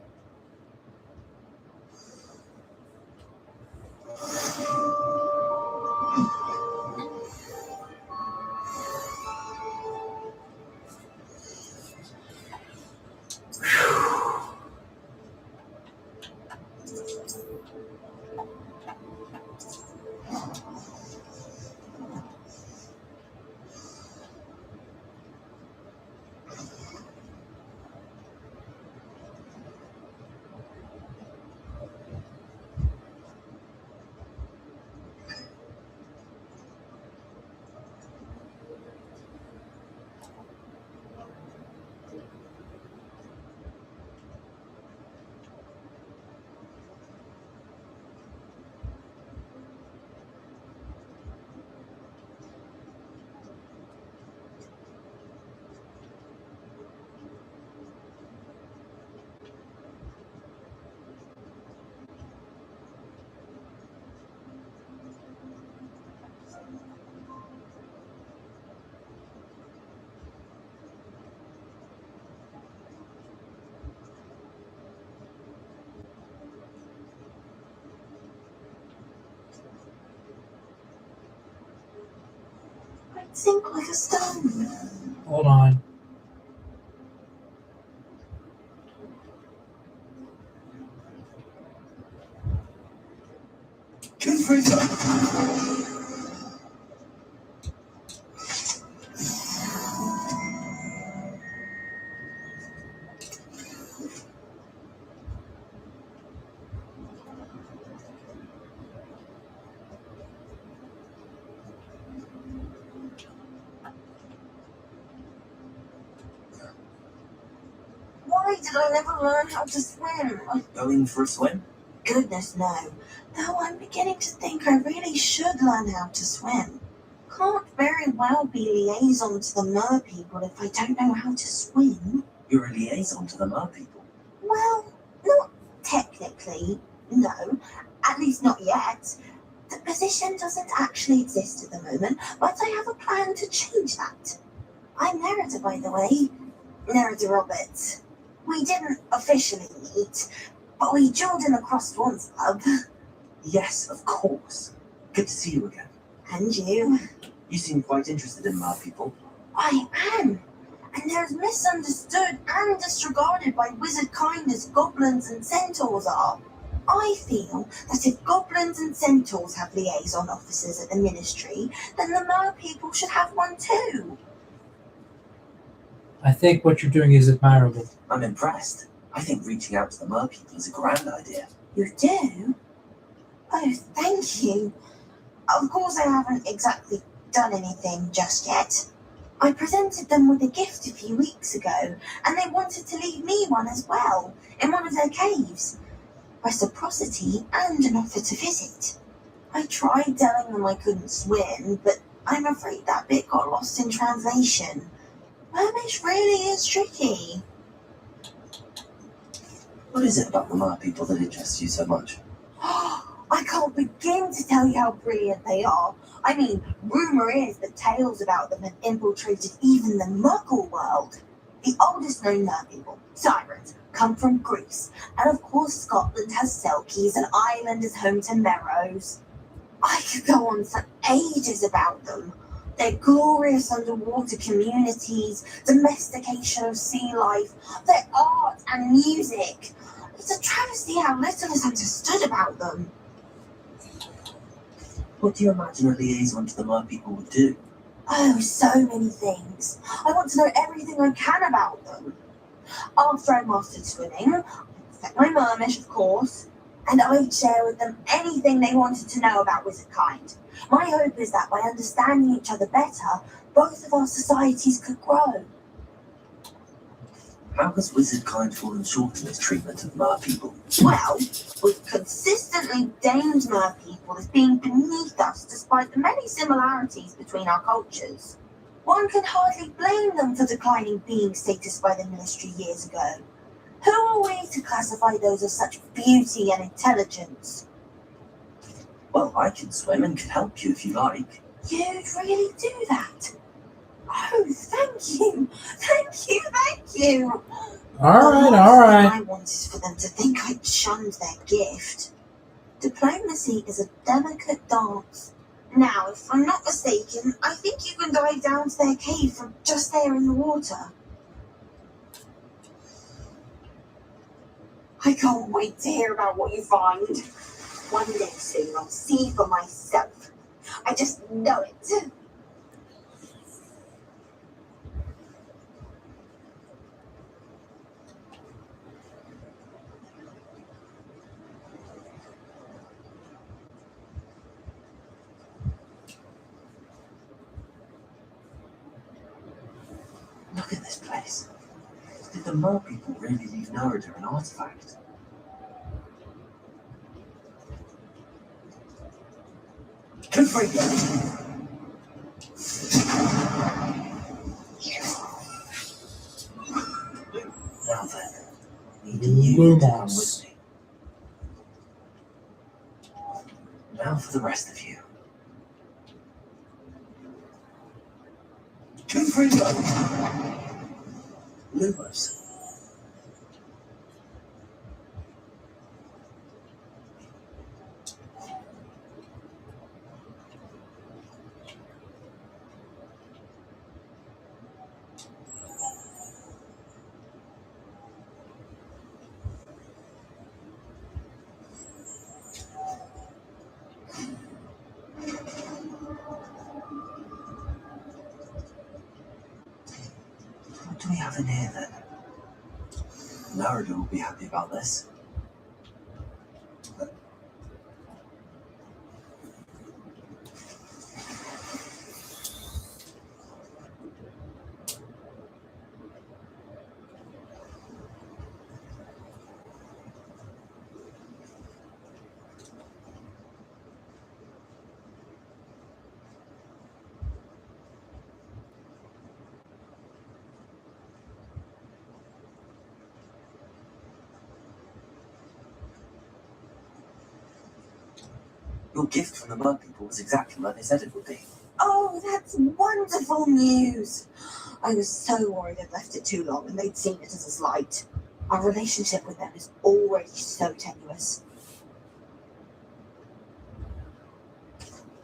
Sink like a stone. Hold on. Confrinter! Why did I never learn how to swim? Going for a swim? Goodness, no. Though I'm beginning to think I really should learn how to swim. Can't very well be liaison to the mer people if I don't know how to swim. You're a liaison to the mer people. Well, not technically, no. At least not yet. The position doesn't actually exist at the moment, but I have a plan to change that. I'm Nerida, by the way. Nerida Roberts. We didn't officially meet, but we joined in a Crossed Wands club. Yes, of course. Good to see you again. And you. You seem quite interested in mer people. I am. And they're as misunderstood and disregarded by wizard kind as goblins and centaurs are. I feel that if goblins and centaurs have liaison officers at the ministry, then the mer people should have one too. I think what you're doing is admirable. I'm impressed. I think reaching out to the mer people is a grand idea. You do? Oh, thank you. Of course I haven't exactly done anything just yet. I presented them with a gift a few weeks ago, and they wanted to leave me one as well, in one of their caves. Reciprocity and an offer to visit. I tried telling them I couldn't swim, but I'm afraid that bit got lost in translation. Mermaish really is tricky. What is it about the Mer people that interests you so much? I can't begin to tell you how brilliant they are. I mean, rumour is that tales about them have infiltrated even the Muggle world. The oldest known Mer people, Sirens, come from Greece, and of course Scotland has Selkies and Ireland is home to Merrows. I could go on for ages about them. Their glorious underwater communities, domestication of sea life, their art and music. It's a travesty how little is understood about them. What do you imagine a liaison to the Mer people would do? Oh, so many things. I want to know everything I can about them. After I mastered swimming, I'd perfect my mermish, of course, and I'd share with them anything they wanted to know about wizardkind. My hope is that by understanding each other better, both of our societies could grow. How has wizardkind fallen short in its treatment of Mer people? Well, we've consistently deemed Mer people as being beneath us despite the many similarities between our cultures. One can hardly blame them for declining being status by the Ministry years ago. Who are we to classify those of such beauty and intelligence? Well, I can swim and can help you if you like. You'd really do that? Oh, thank you! Thank you, thank you! All The right, last all thing right. I want is for them to think I shunned their gift. Diplomacy is a delicate dance. Now, if I'm not mistaken, I think you can dive down to their cave from just there in the water. I can't wait to hear about what you find. One day soon I'll see for myself. I just know it. Look at this place. Did the Mer people really leave Narada an artifact? Confringo! Now then, needing you to come with me. Now for the rest of you. Confringo! Lumos. What do we have in here then? Narada will be happy about this. Your gift from the Mer people was exactly where they said it would be. Oh, that's wonderful news. I was so worried I'd left it too long and they'd seen it as a slight. Our relationship with them is already so tenuous.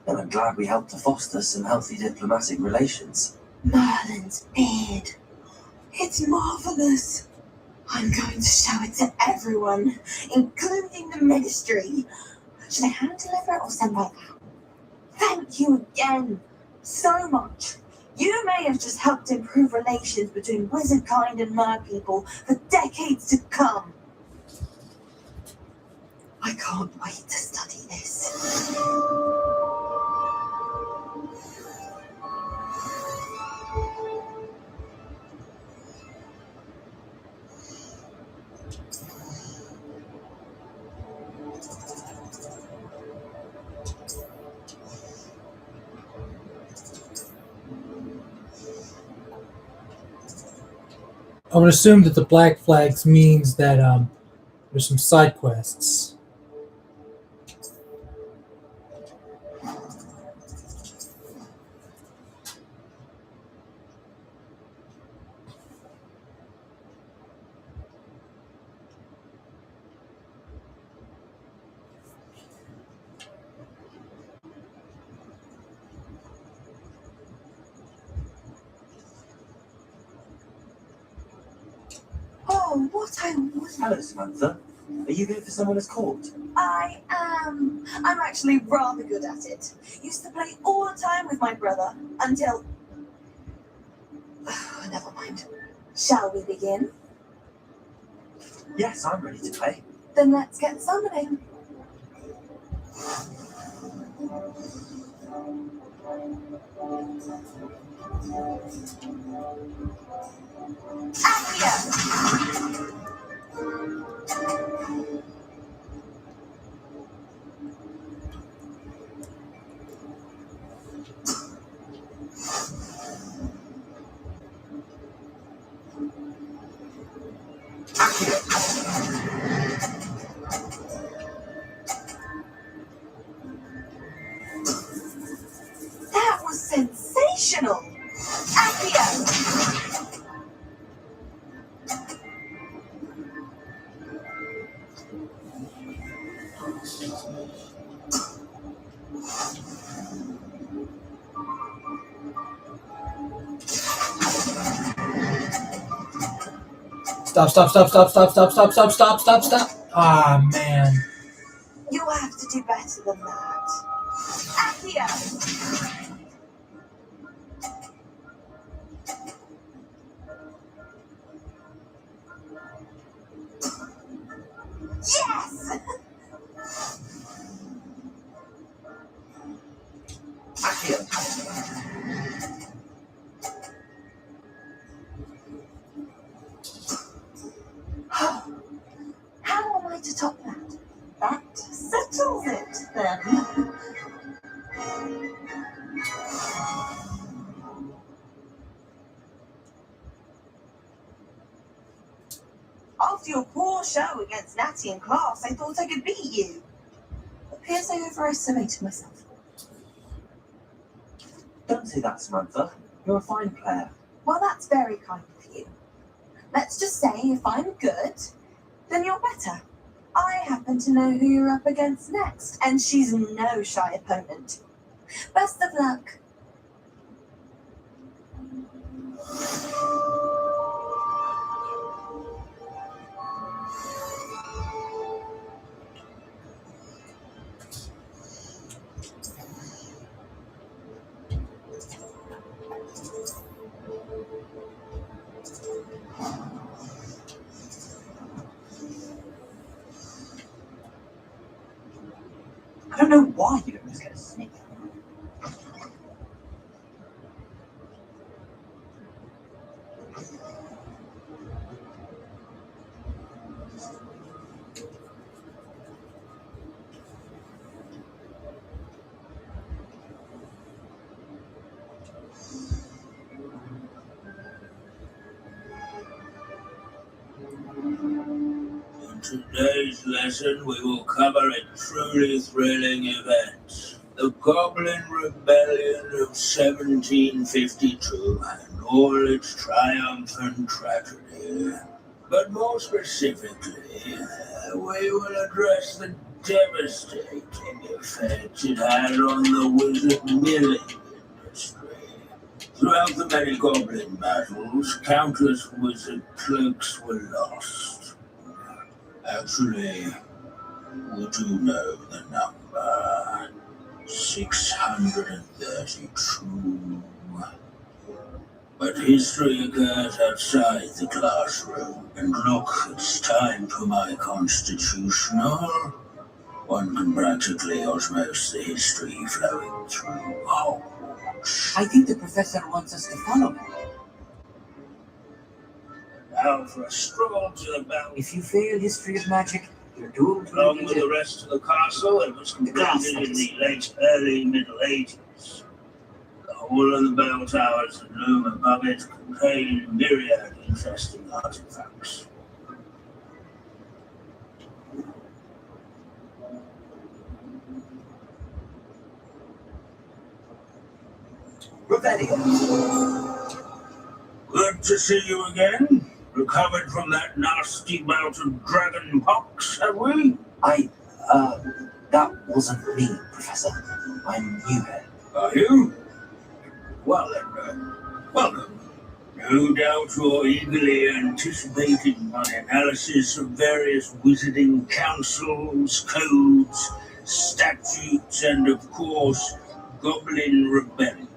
And I'm glad we helped to foster some healthy diplomatic relations. Merlin's beard. It's marvellous. I'm going to show it to everyone, including the Ministry. Should I hand deliver it or send by now? Thank you again so much. You may have just helped improve relations between wizardkind and Mer people for decades to come. I can't wait to study this. I would assume that the black flags means that There's some side quests. Oh, what I was. Hello, Samantha. Are you here for someone as court? I am. I'm actually rather good at it. Used to play all the time with my brother until. Never mind. Shall we begin? Yes, I'm ready to play. Then let's get summoning. Accio! That was sensational! Accio! Stop. Ah, man. You have to do better than that. Accio! Yes! Accio! How am I to top that? That settles it, then. After your poor show against Natty in class, I thought I could beat you. Appears I overestimated myself. Don't say that, Samantha. You're a fine player. Well, that's very kind of you. Let's just say if I'm good, then you're better. I happen to know who you're up against next, and she's no shy opponent. Best of luck. I don't know why you don't just get a sniff. In today's lesson, we will cover a truly thrilling event. The Goblin Rebellion of 1752 and all its triumph and tragedy. But more specifically, we will address the devastating effect it had on the wizard milling industry. Throughout the many goblin battles, countless wizard cloaks were lost. Actually, we do know the number. 632. But history occurs outside the classroom, and look, it's time for my constitutional. One can practically osmose the history flowing through Hogwarts. I think the professor wants us to follow him. Now for a stroll to the bell. If you fail history of magic, you're doomed to Along repeat with it. the rest of the castle, it was completed in the late early Middle Ages. The whole of the bell towers that loom above it contain myriad interesting artifacts. Revelio. Good to see you again. Recovered from that nasty bout of dragon pox, have we? That wasn't me, Professor. I'm new here. Are you? Well then, welcome. No doubt you're eagerly anticipating my analysis of various wizarding councils, codes, statutes, and of course, goblin rebellions.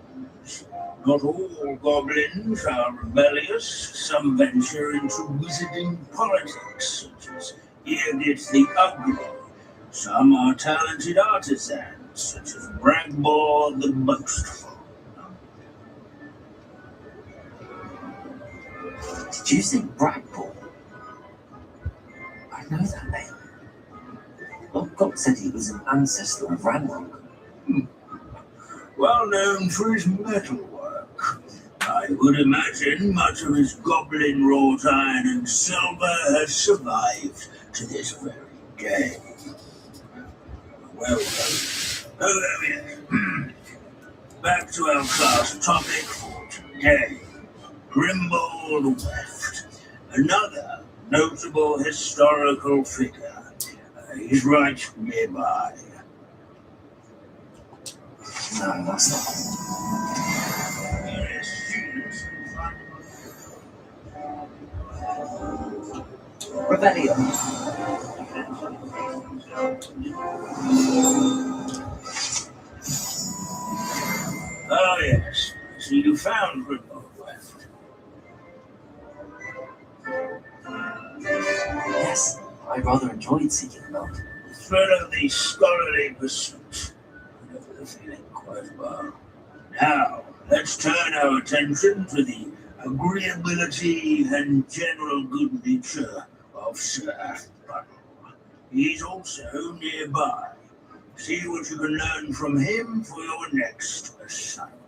Not all goblins are rebellious. Some venture into wizarding politics, such as Eargit the Ugly. Some are talented artisans, such as Bragbor the Boastful. Did you say Bragbor? I know that name. Lord God said he was an ancestor of Ranrock. Well known for his metalwork. I would imagine much of his goblin wrought iron and silver has survived to this very day. Well, yes. Back to our class topic for today. Grimbold Weft. Another notable historical figure. He's right nearby. No, that's not. Revelio. Oh, yes. So you found Grimbold Weft. Yes, I rather enjoyed seeking him out. The thrill of the scholarly pursuit. I know the feeling quite well. Now, let's turn our attention to the agreeability and general good nature of Sir Athbuttle. He's also nearby. See what you can learn from him for your next assignment.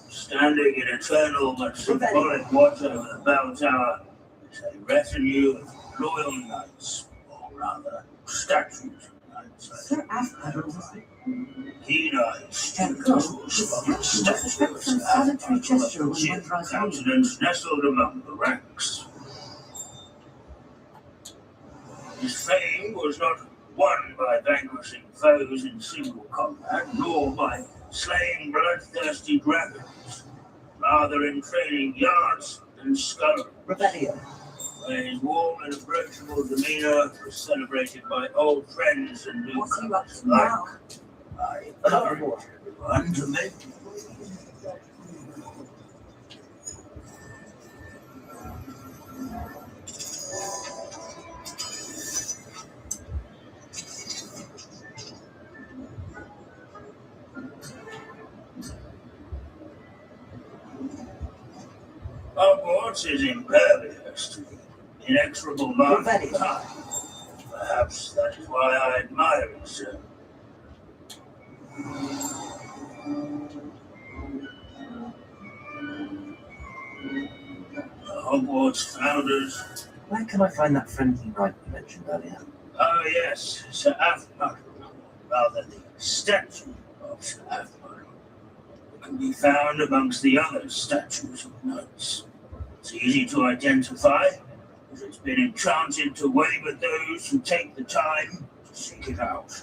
Standing in eternal but symbolic watch over the bell tower is a retinue of loyal knights, or rather, statues of knights. Sir Athbuttle. Keen-eyed students will spot a statue of Sir Athbuttle, countenance nestled among the ranks. His fame was not won by vanquishing foes in single combat, nor by slaying bloodthirsty dragons, rather in training yards and scullery. Revelio. Where his warm and approachable demeanor was celebrated by old friends and What's you up newcomers to alike. now? I encourage everyone to make Hogwarts is impervious to the inexorable march of time. Perhaps that is why I admire it so. The Hogwarts founders. Where can I find that friendly knight you mentioned earlier? Oh yes, Sir Athbuttle. Rather, the statue of Sir Athbuttle. It can be found amongst the other statues of knights. It's easy to identify, as it's been enchanted to wave at those who take the time to seek it out.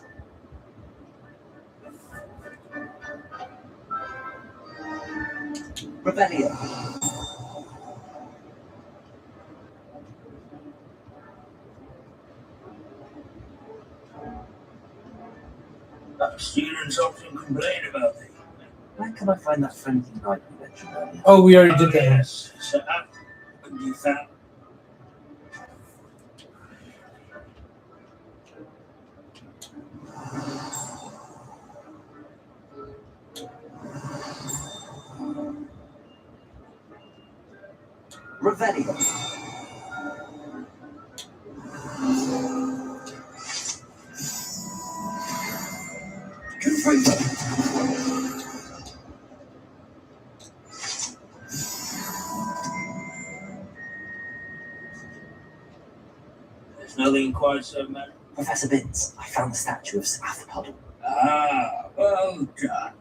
Revelio. Students often complain about the Where can I find that friendly knight you mentioned earlier? Oh, we already did that. yes, Sir Athbuttle can be found. Revelio. There's nothing quite so mad. Professor Binns, I found the statue of Sir Athbuttle. Ah, well, Well done.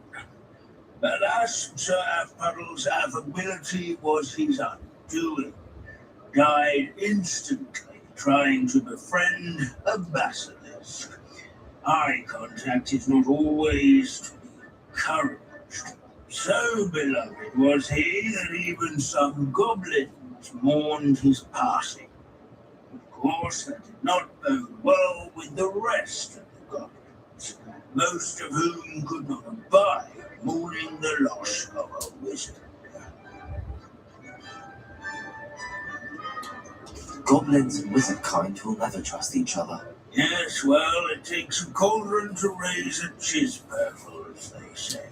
Alas, Sir Half-Puddle's affability was his undoing. Died instantly trying to befriend a basilisk. Eye contact is not always to be encouraged. So beloved was he that even some goblins mourned his passing. Of course, that did not bode well with the rest of the goblins, most of whom could not abide mourning the loss of a wizard. Goblins and wizard kind will never trust each other. Yes, well, it takes a cauldron to raise a chisparkle, as they say.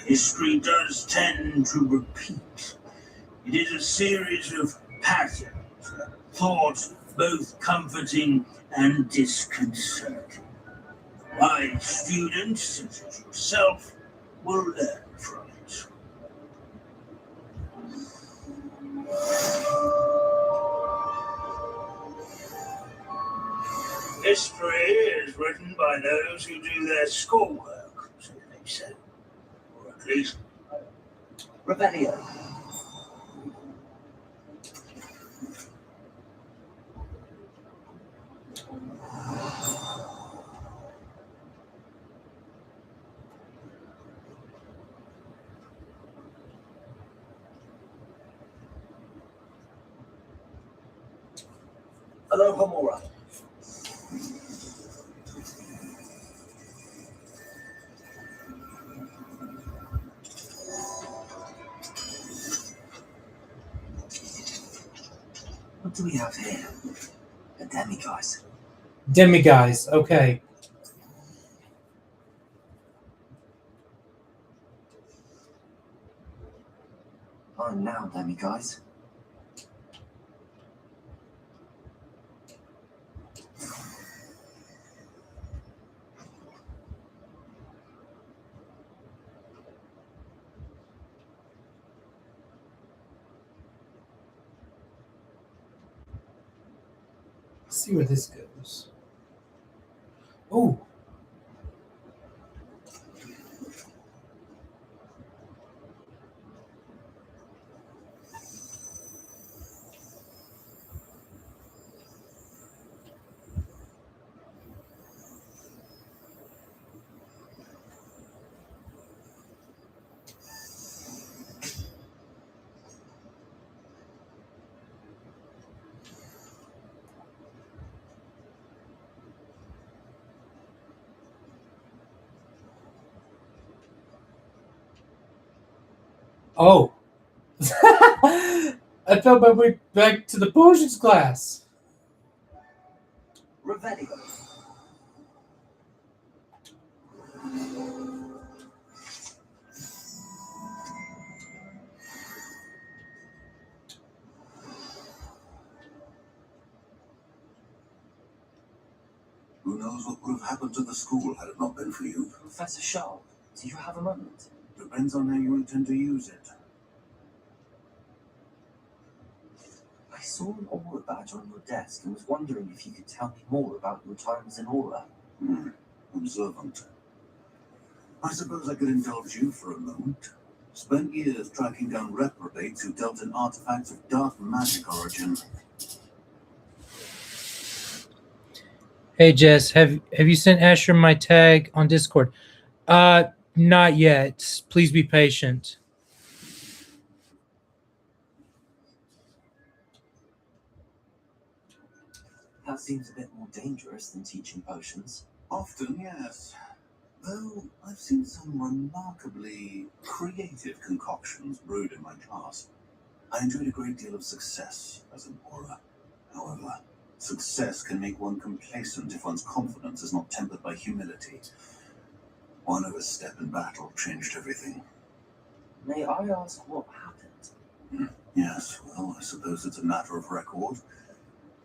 History does tend to repeat. It is a series of patterns, thoughts both comforting and disconcerting. Wise students, such as yourself, will learn from it. History is written by those who do their schoolwork, so they say. Or at least, Revelio. Hello, Homora. What do we have here? A demiguise. Demiguise, okay. I'm now demiguise. Let's see where this goes. Oh. Oh. I felt my way back to the potions class. Revelio. Who knows what would have happened to the school had it not been for you? Professor Sharp, do you have a moment? Depends on how you intend to use it. I saw an Aura badge on your desk and was wondering if you could tell me more about your times in Aura. Observant. I suppose I could indulge you for a moment. Spent years tracking down reprobates who dealt in artifacts of dark magic origin. Hey Jess, have you sent Asher my tag on Discord? Not yet. Please be patient. That seems a bit more dangerous than teaching potions. Often, yes. Though I've seen some remarkably creative concoctions brewed in my class. I enjoyed a great deal of success as an aura. However, success can make one complacent if one's confidence is not tempered by humility. One overstep in battle changed everything. May I ask what happened? Yes, well, I suppose it's a matter of record.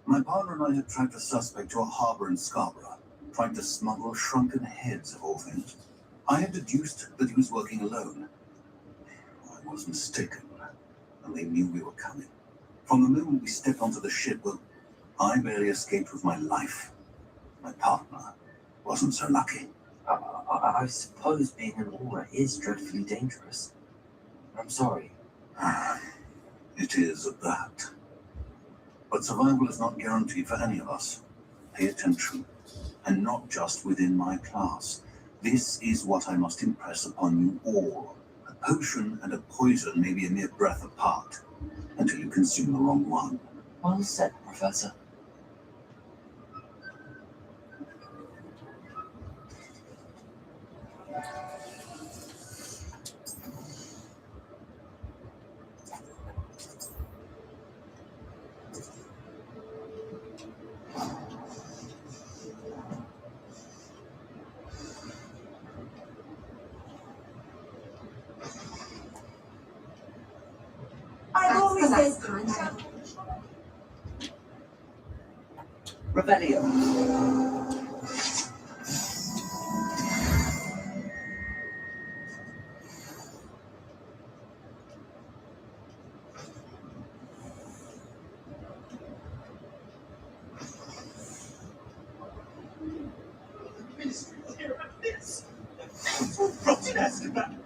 My partner and I had tracked a suspect to a harbour in Scarborough, trying to smuggle shrunken heads of all things. I had deduced that he was working alone. I was mistaken, and they knew we were coming. From the moment we stepped onto the ship, well, I barely escaped with my life. My partner wasn't so lucky. I suppose being an aura is dreadfully dangerous. I'm sorry. It is at that. But survival is not guaranteed for any of us. Pay attention. And not just within my class. This is what I must impress upon you all. A potion and a poison may be a mere breath apart, until you consume the wrong one. Well said, Professor. I've always said Revelio. Ministry will hear about this. Rot in Azkaban.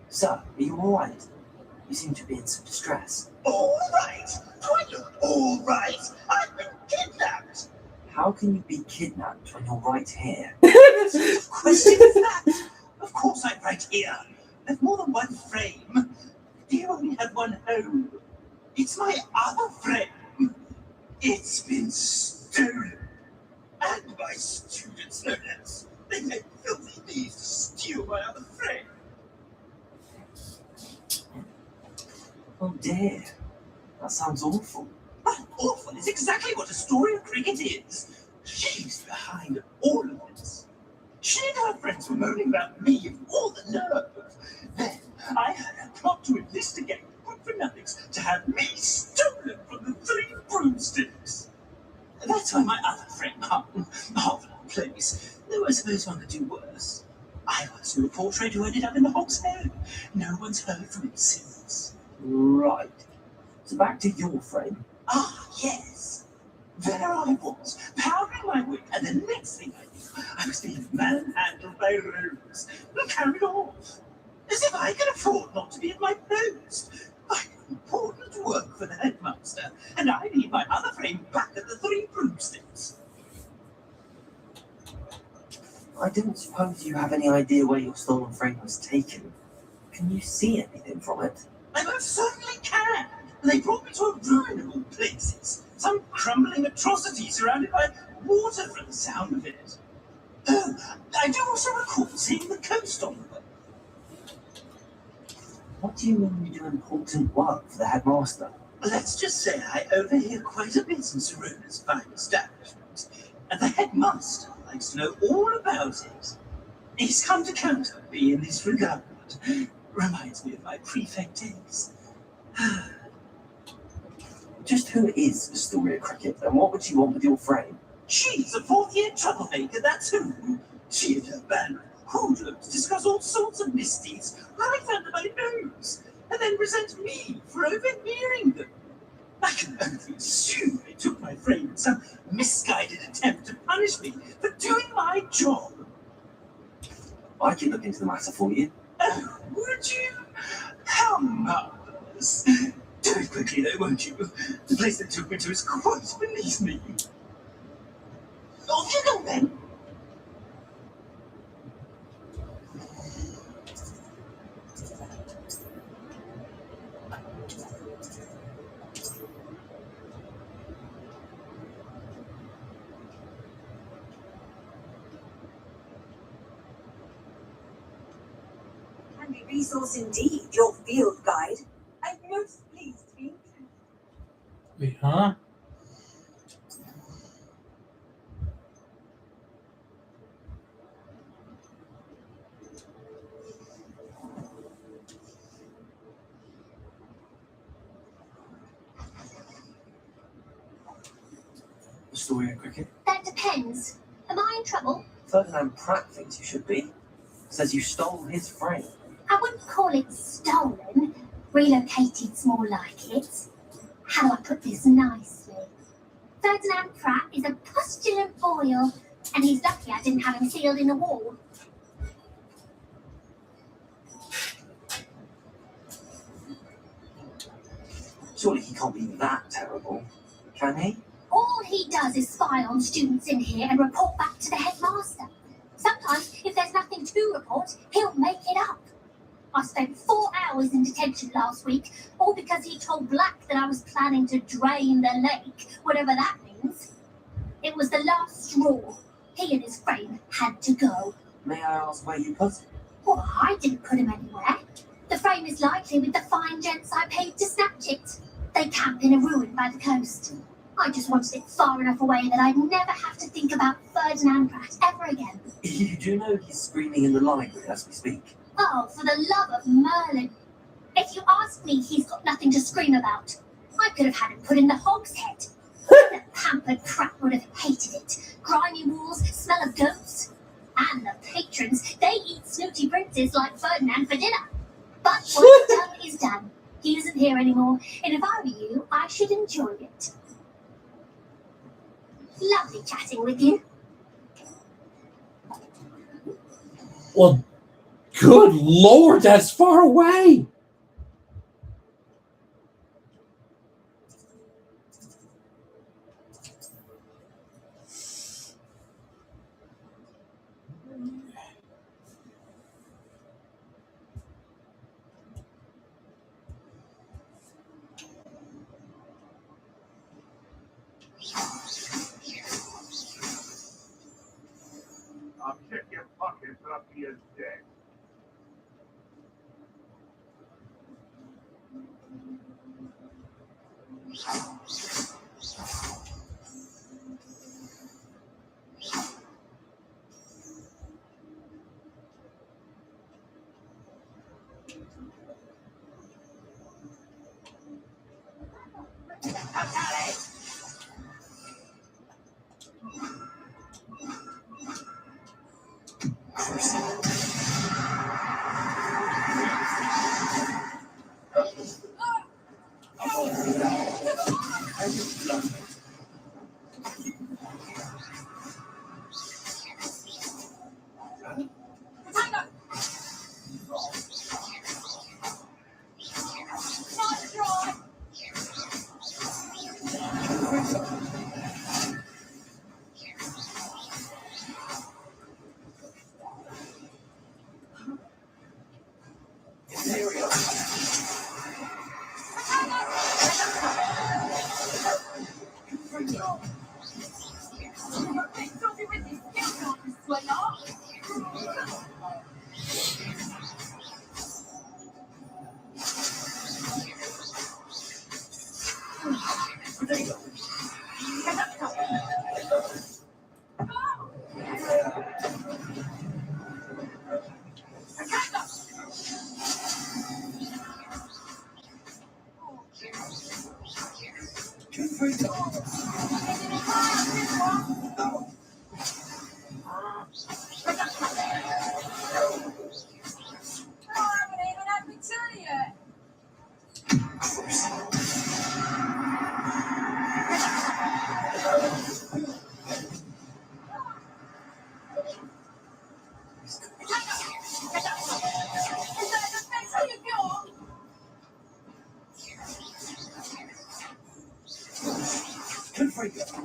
Sir, are you alright? You seem to be in some distress. All right. Do I look all right? I've been kidnapped. How can you be kidnapped when you're right here? What sort of question is that? Of course I'm right here. There's more than one frame. You only had one home. It's my other frame. It's been stolen. And my students, no less. They made filthy thieves to steal my other frame. Oh dear. That sounds awful. But awful is exactly what Astoria Cricket is. She's behind all of this. She and her friends were moaning about me and all the nerve. Then I heard her plot to enlist a gang of good-for-nothings to have me stolen from the Three Broomsticks. That's why my other friend hung. Marvelous place. Though I suppose one could do worse. I once knew a portrait who ended up in the Hog's Head. No one's heard from him since. Right. So back to your frame. Ah, yes. There I was, powdering my wig, and the next thing I knew, I was being manhandled by rogues and carried off. As if I could afford not to be at my post. I have important work for the headmaster, and I need my other frame back at the Three Broomsticks. I don't suppose you have any idea where your stolen frame was taken. Can you see anything from it? I most certainly can. They brought me to a ruin of all places. Some crumbling atrocity surrounded by water from the sound of it. Oh, I do also recall seeing the coast on the way. What do you mean you do important work for the headmaster? Let's just say I overhear quite a bit in Serona's fine establishment, and the headmaster likes to know all about it. He's come to count on me in this regard. Reminds me of my prefect days. Just who is Astoria Cricket, and what would she want with your frame? She's a fourth-year troublemaker, that's who. She and her band of hoodlums discuss all sorts of misdeeds right under my nose, and then resent me for overhearing them. I can only assume they took my frame in some misguided attempt to punish me for doing my job. I can look into the matter for you. Oh, would you? How marvelous. Do it quickly, though, won't you? The place they took me to is quite beneath me. Off you go, then. handy resource indeed, your field guide. I'm most pleased to be included. Wait, huh? Astoria Cricket? That depends. Am I in trouble? Ferdinand Pratt thinks you should be. Says you stole his frame. I wouldn't call it stolen. Relocated more like it. How do I put this nicely? Ferdinand Pratt is a pustulant boil, and he's lucky I didn't have him sealed in a wall. Surely he can't be that terrible, can he? All he does is spy on students in here and report back to the headmaster. Sometimes, if there's nothing to report, he'll make it up. I spent 4 hours in detention last week, all because he told Black that I was planning to drain the lake, whatever that means. It was the last straw. He and his friend had to go. May I ask where you put him? Well, I didn't put him anywhere. The frame is likely with the fine gents I paid to snatch it. They camp in a ruin by the coast. I just wanted it far enough away that I'd never have to think about Ferdinand Pratt ever again. You do know he's screaming in the library as we speak. Oh, for the love of Merlin. If you ask me, he's got nothing to scream about. I could have had him put in the hogshead. The pampered Pratt would have hated it. Grimy walls, smell of goats. And the patrons, they eat snooty princes like Ferdinand for dinner. But what's done is done. He isn't here anymore, and if I were you, I should enjoy it. Lovely chatting with you. Well, good lord, that's far away. I'll check your pockets after you're dead.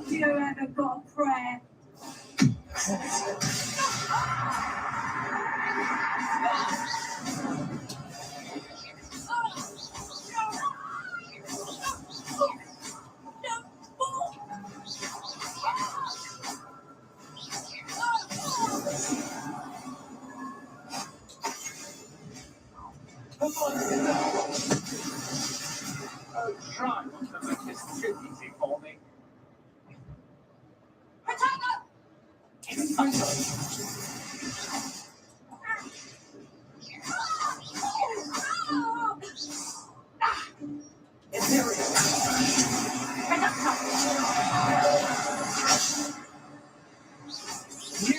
You ever got a prayer? Try not to make this too easy for me.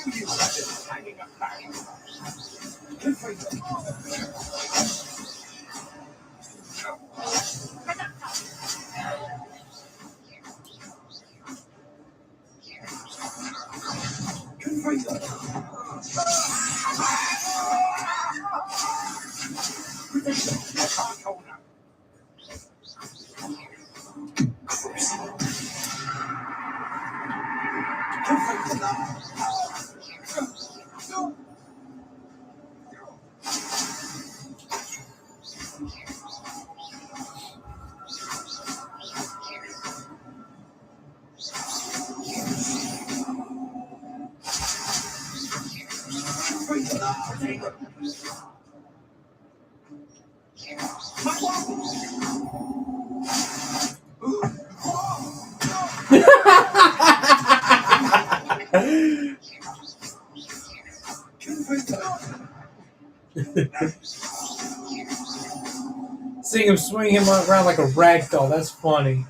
You have been hanging about. Seeing him swing him around like a rag doll, that's funny.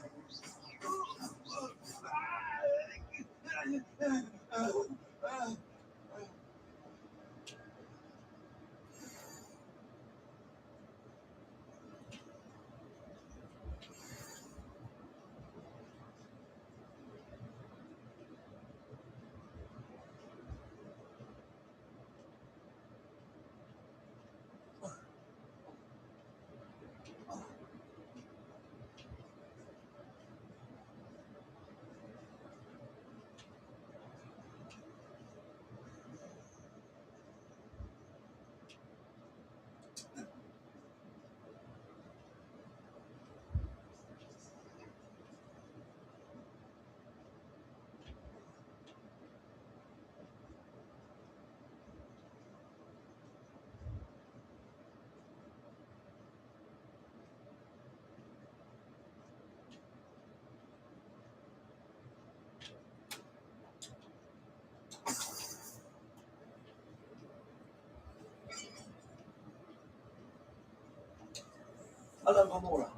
Hello, Homura.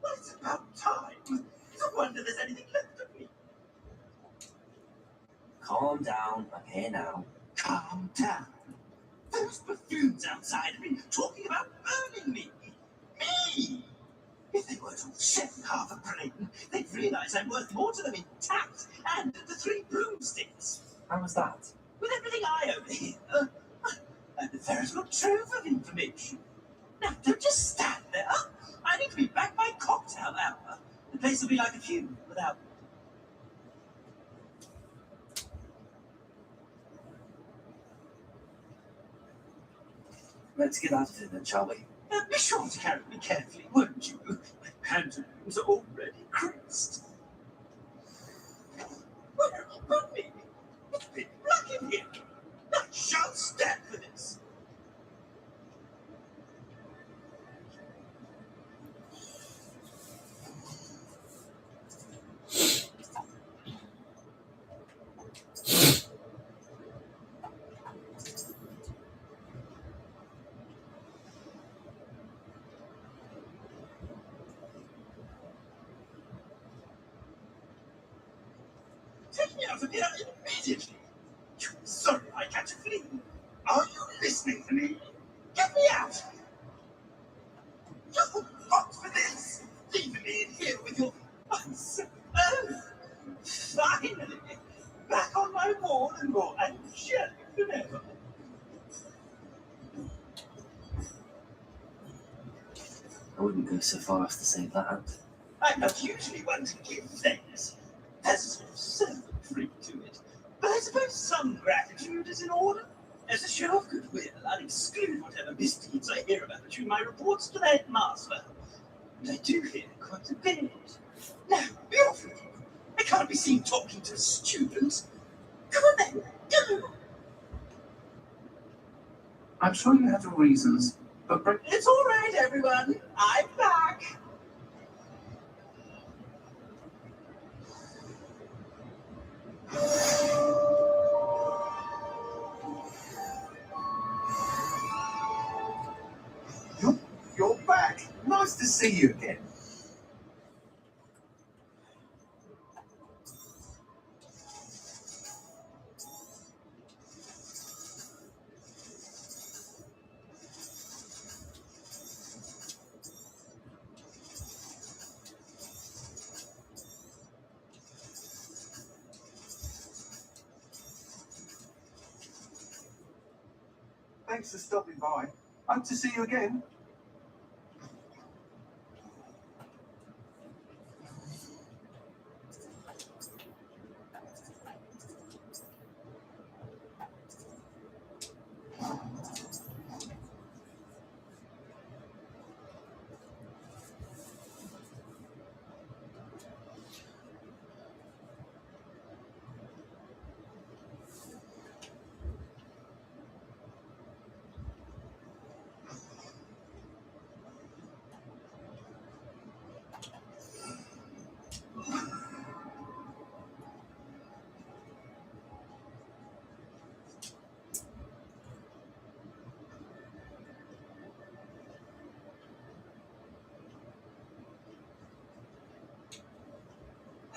Well, it's about time. No wonder there's anything left of me. Calm down. I'm here now. Calm down. Those buffoons outside have been talking about burning me. Me! If they weren't all set in half a brain, they'd realise I'm worth more to them intact and the 3 broomsticks. How was that? With everything I own here, and a veritable trove of information. Now, don't just stand there. I need to be back by cocktail hour. The place will be like a funeral without me. Let's get out of here then, shall we? Be sure to carry me carefully, won't you? My pantaloons are already creased. Where have you put me? It's pitch black in here. I shan't stand for this. Take me out of here immediately. You're sorry I catch a flea. Are you listening to me? Get me out. You're not for this. Leaving me in here with your finally, back on my wall and more angelic than ever. I wouldn't go so far as to say that. I'm not usually one to give thanks. There's a sort of servant freak to it. But I suppose some gratitude is in order. As a show of goodwill, I'll exclude whatever misdeeds I hear about you in my reports to the headmaster. And I do hear quite a bit. Now, be off with you. I can't be seen talking to a student. Come on then, go! I'm sure you have your reasons, but It's all right, everyone. I'm back. You're back. Nice to see you again. Thanks for stopping by. Hope to see you again.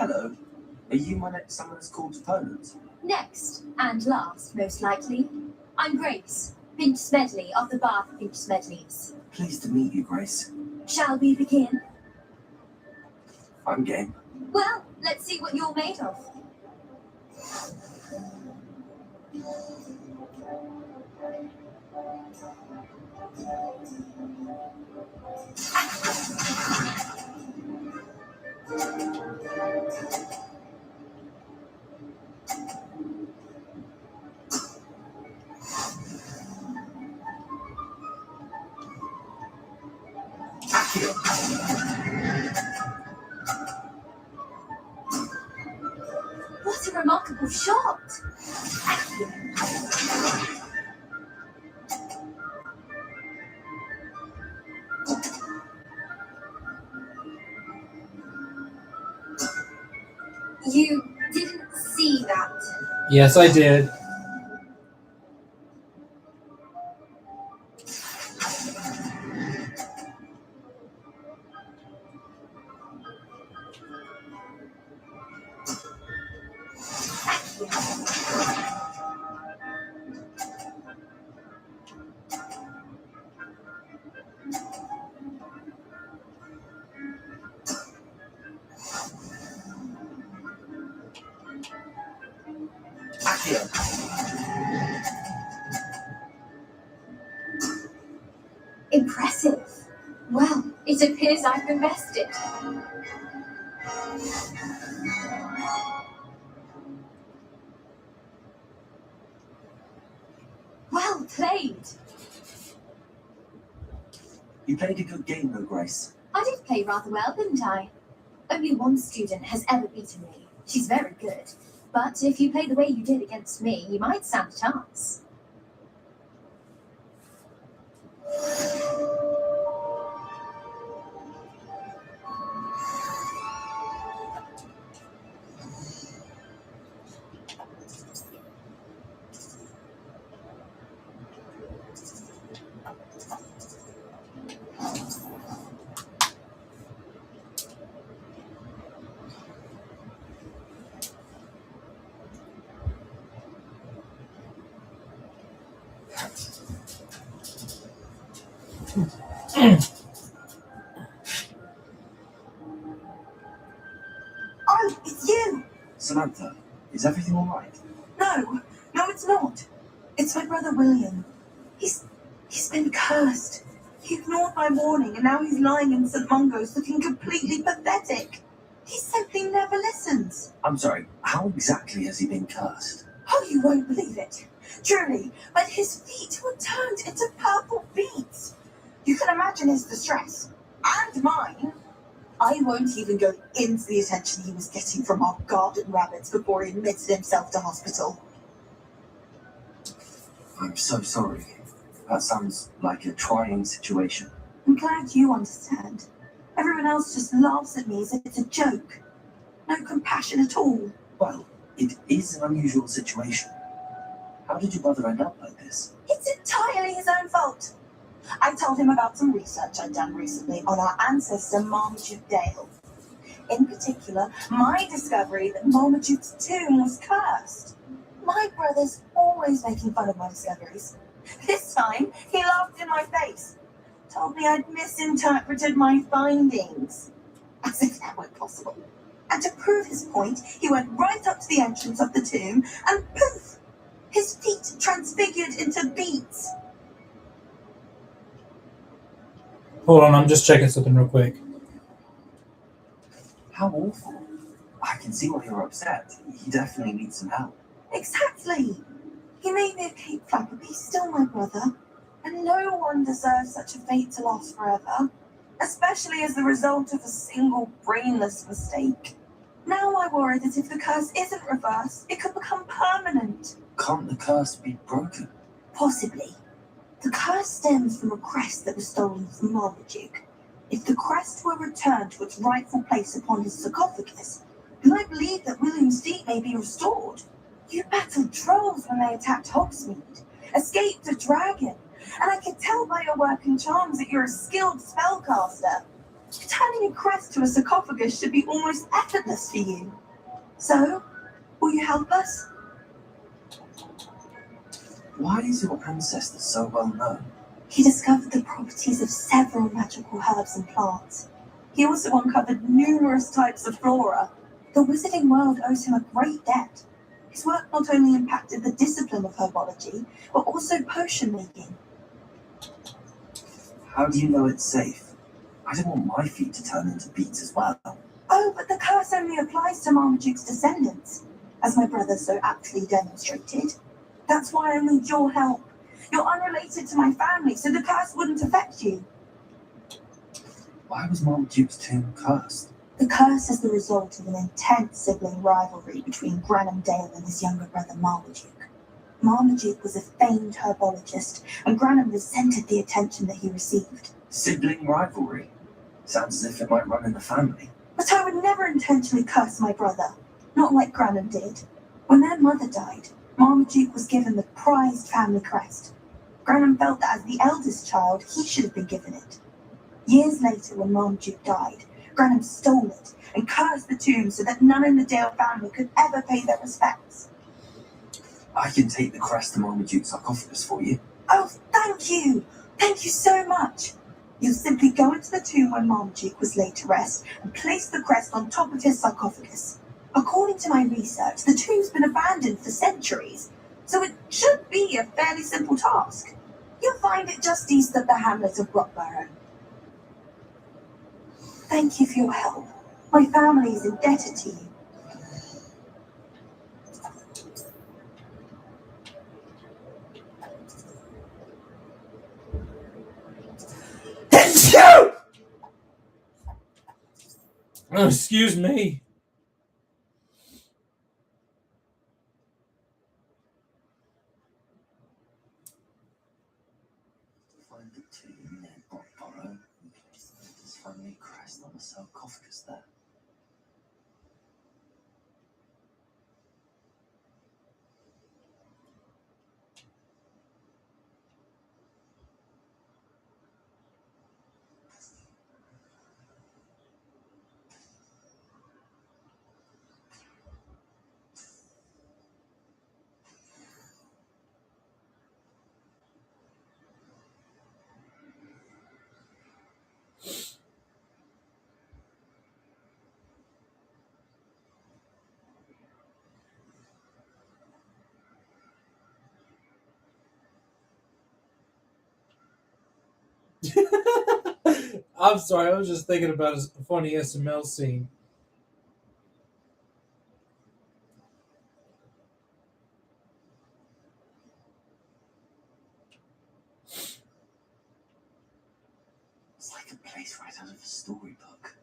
Hello. Are you my next summoner's called opponent? Next, and last, most likely, I'm Grace, Pinch Smedley of the Bath Pinch Smedleys. Pleased to meet you, Grace. Shall we begin? I'm game. Well, let's see what you're made of. What a remarkable shot! You didn't see that. Yes, I did. Impressive. Well, it appears I've been bested. Well played. You played a good game, though, Grace. I did play rather well, didn't I? Only one student has ever beaten me. She's very good. But if you play the way you did against me, you might stand a chance. Oh, it's you! Samantha, is everything all right? No, it's not. It's my brother William. He's been cursed. He ignored my warning and now he's lying in St. Mungo's looking completely pathetic. He simply never listens. I'm sorry, how exactly has he been cursed? Oh, you won't believe it. Truly, but his feet were turned into purple beads. You can imagine his distress. And mine. I won't even go into the attention he was getting from our garden rabbits before he admitted himself to hospital. I'm so sorry. That sounds like a trying situation. I'm glad you understand. Everyone else just laughs at me as if it's a joke. No compassion at all. Well, it is an unusual situation. How did your brother end up like this? It's entirely his own fault. I told him about some research I'd done recently on our ancestor Marmaduke Dale. In particular, my discovery that Marmaduke's tomb was cursed. My brother's always making fun of my discoveries. This time, he laughed in my face. Told me I'd misinterpreted my findings. As if that were possible. And to prove his point, he went right up to the entrance of the tomb and poof! His feet transfigured into beads. Hold on, I'm just checking something real quick. How awful. I can see why you're upset. He definitely needs some help. Exactly. He may be a cape flapper, but he's still my brother. And no one deserves such a fate to last forever. Especially as the result of a single brainless mistake. Now I worry that if the curse isn't reversed, it could become permanent. Can't the curse be broken? Possibly. The curse stems from a crest that was stolen from Marmaduke. If the crest were returned to its rightful place upon his sarcophagus, then I believe that William's feet may be restored. You battled trolls when they attacked Hogsmeade, escaped a dragon, and I could tell by your working charms that you're a skilled spellcaster. Turning attaching a crest to a sarcophagus should be almost effortless for you. So, will you help us? Why is your ancestor so well known? He discovered the properties of several magical herbs and plants. He also uncovered numerous types of flora. The wizarding world owes him a great debt. His work not only impacted the discipline of herbology, but also potion making. How do you know it's safe? I don't want my feet to turn into beets as well. Oh, but the curse only applies to Marmaduke's descendants, as my brother so aptly demonstrated. That's why I need your help. You're unrelated to my family, so the curse wouldn't affect you. Why was Marmaduke's tomb cursed? The curse is the result of an intense sibling rivalry between Granham Dale and his younger brother Marmaduke. Marmaduke was a famed herbologist, and Granham resented the attention that he received. Sibling rivalry? Sounds as if it might run in the family. But I would never intentionally curse my brother, not like Granham did. When their mother died, Marmaduke was given the prized family crest. Granham felt that as the eldest child, he should have been given it. Years later, when Marmaduke died, Granham stole it and cursed the tomb so that none in the Dale family could ever pay their respects. I can take the crest to Marmaduke's sarcophagus for you. Oh, thank you! Thank you so much! You'll simply go into the tomb where Marmaduke was laid to rest and place the crest on top of his sarcophagus. According to my research, the tomb's been abandoned for centuries, so it should be a fairly simple task. You'll find it just east of the hamlet of Brockborough. Thank you for your help. My family is indebted to you. Oh, excuse me. Find the tomb near Brockborough. There's family crest on the sarcophagus there. I'm sorry, I was just thinking about a funny SML scene. It's like a place right out of a storybook.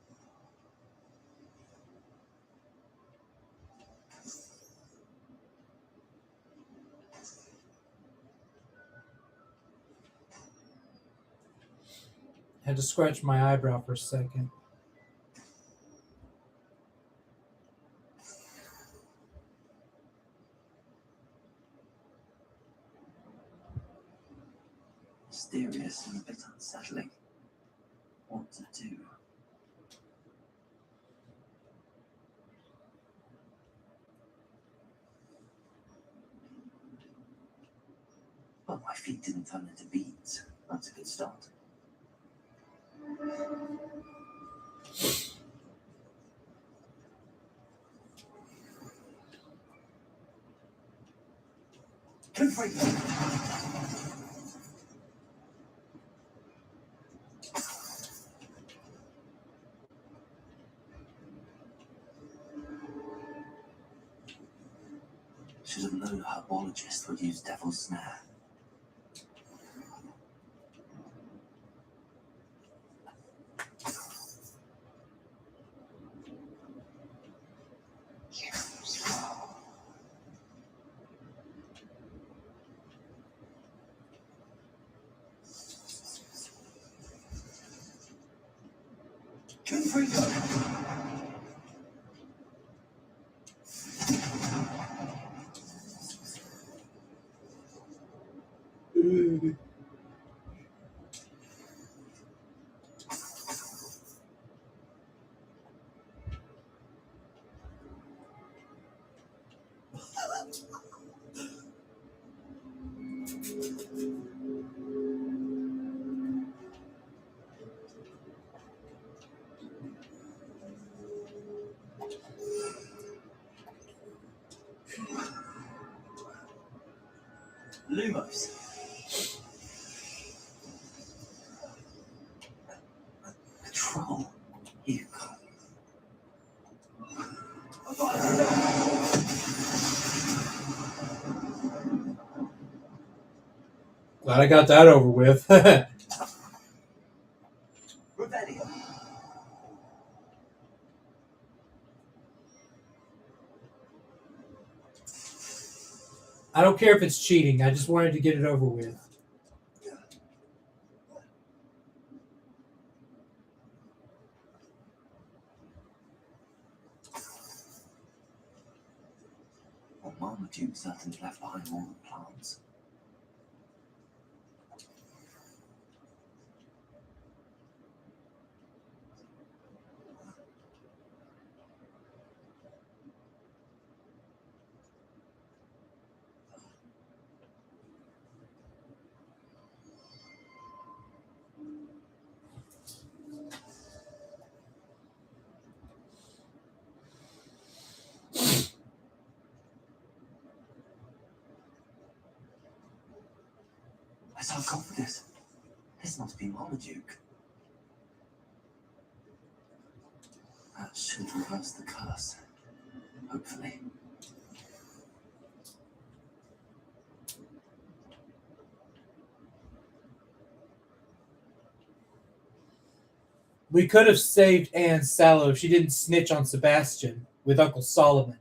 Had to scratch my eyebrow for a second. Mysterious and a bit unsettling. What to do? Well, my feet didn't turn into beads. That's a good start. Good for you. Should have known a herbologist would use devil's snare. Good for you. Lumos. A troll. You can't. Glad I got that over with. Rebellion. I don't care if it's cheating. I just wanted to get it over with. Well, Marmaduke certainly left behind more than plants. A sarcophagus. This must be Marmaduke. That should reverse the curse. Hopefully. We could have saved Anne Sallow if she didn't snitch on Sebastian with Uncle Solomon.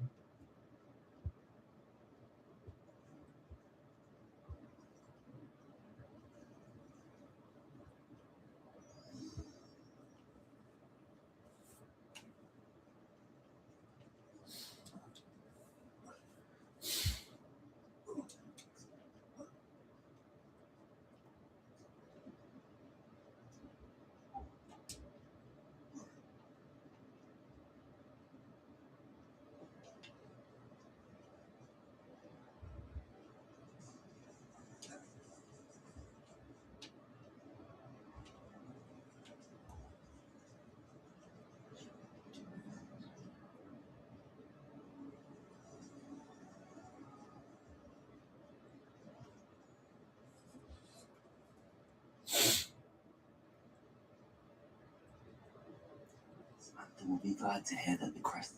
Samantha will be glad to hear that the crest.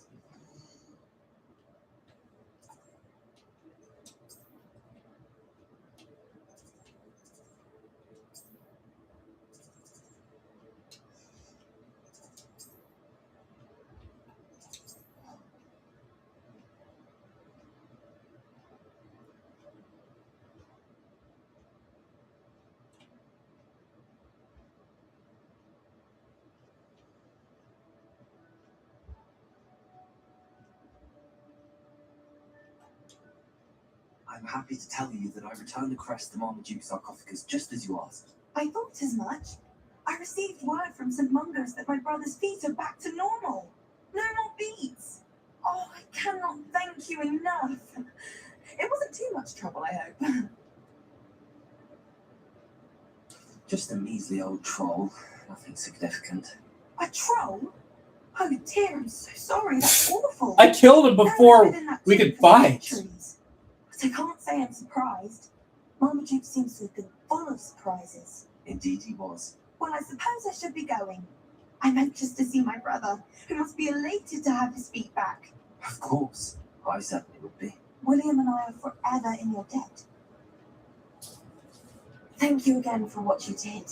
I'm happy to tell you that I returned the crest to Marmaduke's sarcophagus just as you asked. I thought as much. I received word from St. Mungo's that my brother's feet are back to normal. No more beats. Oh, I cannot thank you enough. It wasn't too much trouble, I hope. Just a measly old troll. Nothing significant. A troll? Oh dear, I'm so sorry. That's awful. I killed him before we could fight. Centuries. But I can't say I'm surprised. Marmaduke seems to have been full of surprises. Indeed he was. Well, I suppose I should be going. I'm anxious to see my brother, who must be elated to have his feet back. Of course. I certainly would be. William and I are forever in your debt. Thank you again for what you did.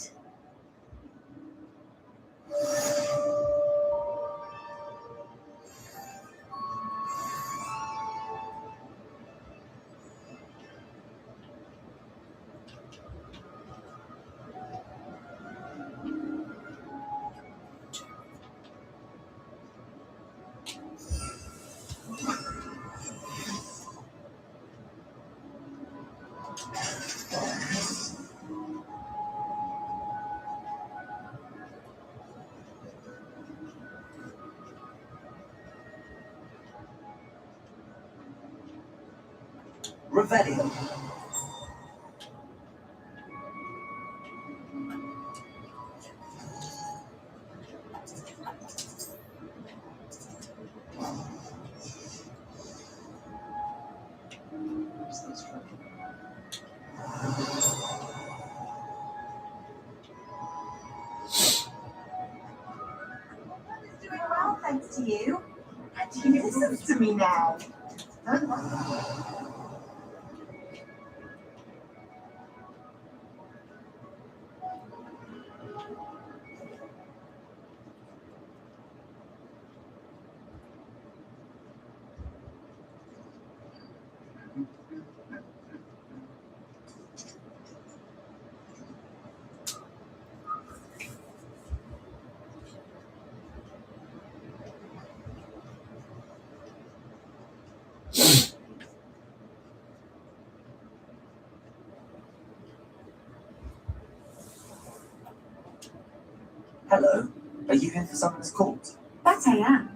Revelio. thanks to you. And he listens to me now. Don't worry. Hello. Are you here for someone's court? That I am.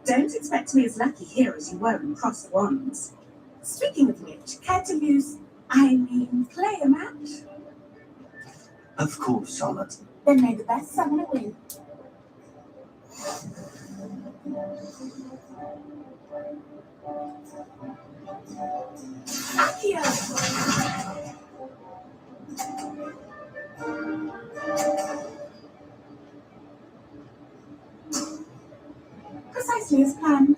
Don't expect to be as lucky here as you were in Crossed Wands. Speaking of which, care to play a match? Of course, Charlotte. Then may the best summoner win. Accio! Precisely as planned.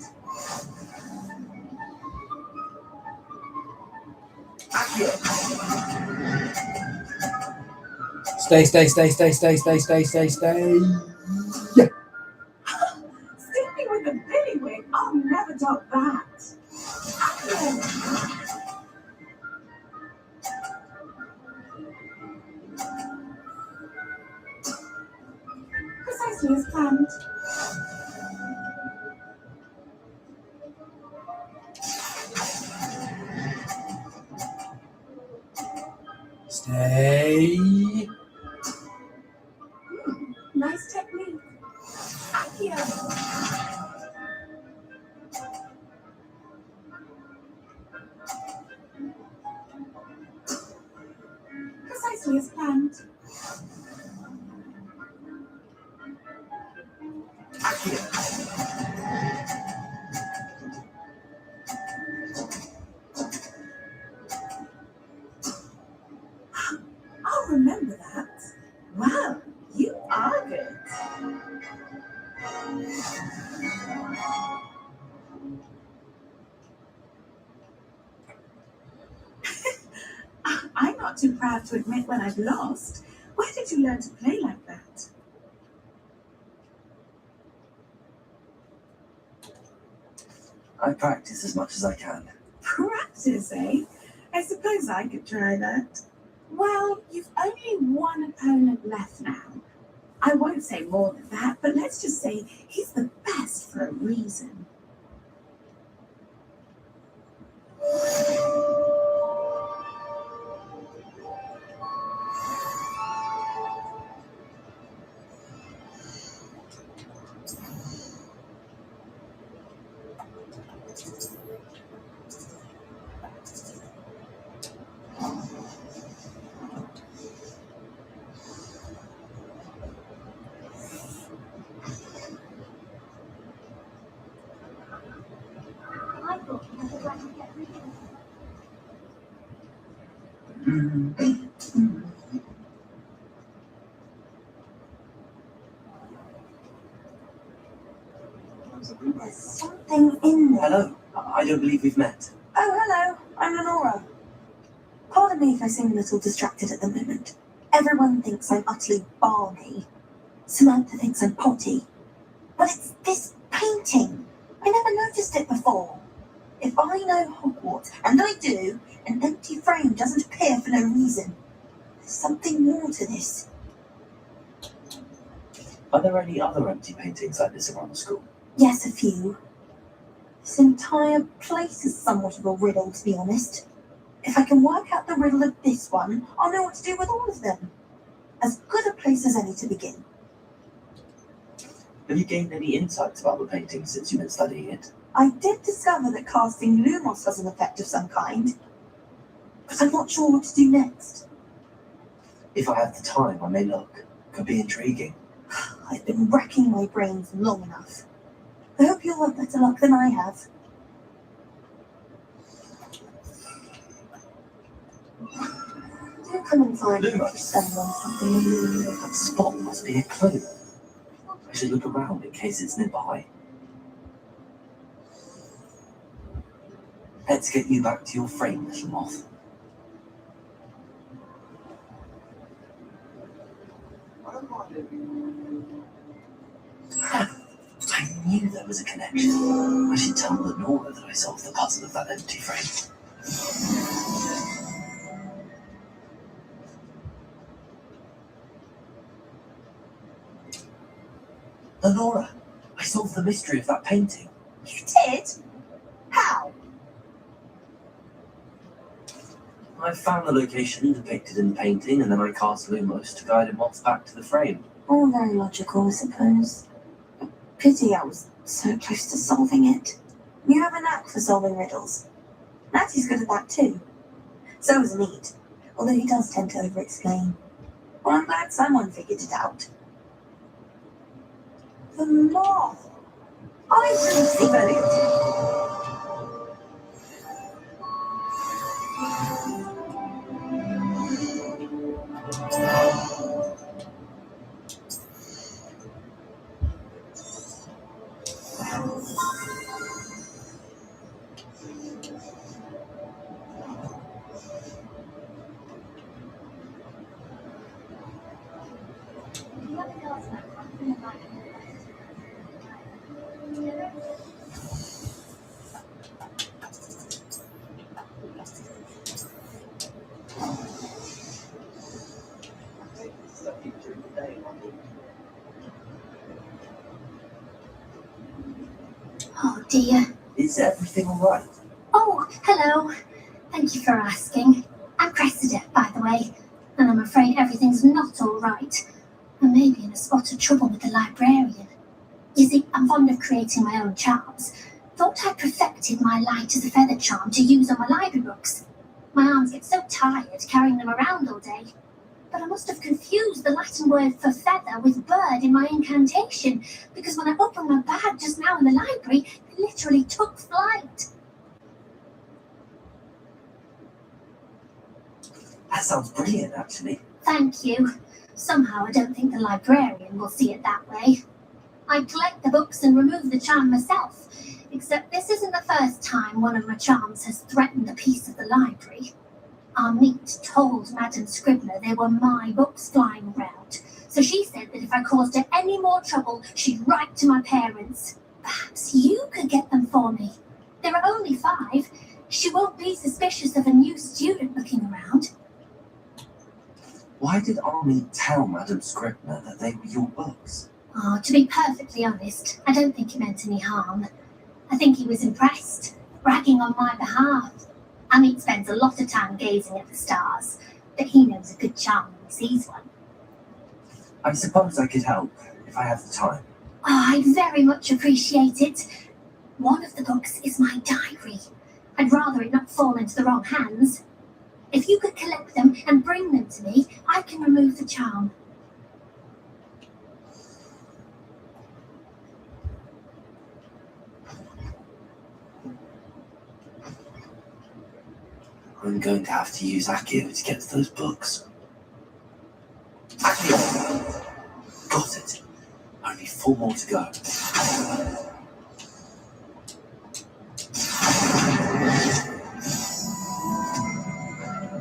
Stay. Stick me with a billy wig. I'll never doubt that. Accio! Precisely as planned. Stay. Nice technique. Accio! Precisely as planned. I'll remember that. Wow, you are good. I'm not too proud to admit when I've lost. Where did you learn to play like that? I practice as much as I can. Practice, eh? I suppose I could try that. Well, you've only one opponent left now. I won't say more than that, but let's just say he's the best for a reason. I thought you never got to get rid of it. There's something in there. Hello. I don't believe we've met. Oh, hello. I'm Lenora. Pardon me if I seem a little distracted at the moment. Everyone thinks I'm utterly balmy. Samantha thinks I'm potty. But it's this painting. I never noticed it before. If I know Hogwarts, and I do, an empty frame doesn't appear for no reason. There's something more to this. Are there any other empty paintings like this around the school? Yes, a few. This entire place is somewhat of a riddle, to be honest. If I can work out the riddle of this one, I'll know what to do with all of them. As good a place as any to begin. Have you gained any insights about the painting since you've been studying it? I did discover that casting Lumos has an effect of some kind, but I'm not sure what to do next. If I have the time, I may look. Could be intriguing. I've been racking my brains long enough. I hope you'll have better luck than I have. Do come and find me if you stumble on something. That spot must be a clue. I should look around in case it's nearby. Let's get you back to your frame, little moth. I knew there was a connection. I should tell Lenora that I solved the puzzle of that empty frame. Lenora, I solved the mystery of that painting. You did? How? I found the location depicted in the painting, and then I cast Lumos to guide a moth back to the frame. All very logical, I suppose. Pity I was so close to solving it. You have a knack for solving riddles. Natty's good at that too. So is Mead, although he does tend to over-explain. Well, I'm glad someone figured it out. The moth! I really vote. Oh dear. Is everything alright? Oh, hello. Thank you for asking. I'm Cressida, by the way, and I'm afraid everything's not all right. I may be in a spot of trouble with the librarian. You see, I'm fond of creating my own charms. Thought I'd perfected my light as a feather charm to use on my library books. My arms get so tired carrying them around all day. But I must have confused the Latin word for feather with bird in my incantation, because when I opened my bag just now in the library, it literally took flight. That sounds brilliant, actually. Thank you. Somehow I don't think the librarian will see it that way. I collect the books and remove the charm myself, except this isn't the first time one of my charms has threatened a piece of the library. Our meet told Madame Scribbner they were my books flying around, so she said that if I caused her any more trouble, she'd write to my parents. Perhaps you could get them for me. There are only 5. She won't be suspicious of a new student looking around. Why did Army tell Madame Scribner that they were your books? Oh, to be perfectly honest, I don't think he meant any harm. I think he was impressed, bragging on my behalf. Amit spends a lot of time gazing at the stars, but he knows a good charm when he sees one. I suppose I could help, if I have the time. Oh, I'd very much appreciate it. One of the books is my diary. I'd rather it not fall into the wrong hands. If you could collect them and bring them to me, I can remove the charm. I'm going to have to use Accio to get to those books. Accio! Got it. Only 4 more to go.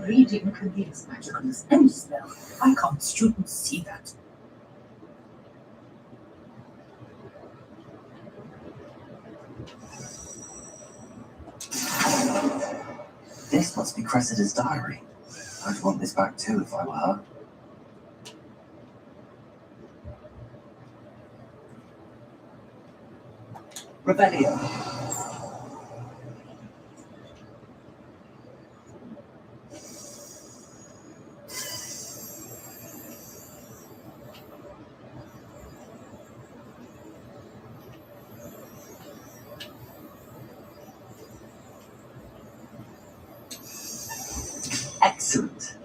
Reading can be as magical as any spell. Why can't students see that? This must be Cressida's diary. I'd want this back too if I were her. Rebellion. Excellent.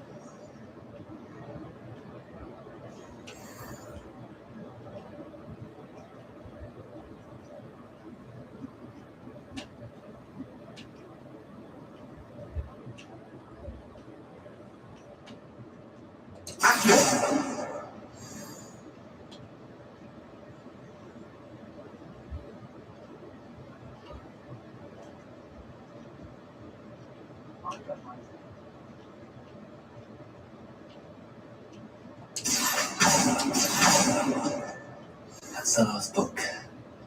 That's the last book.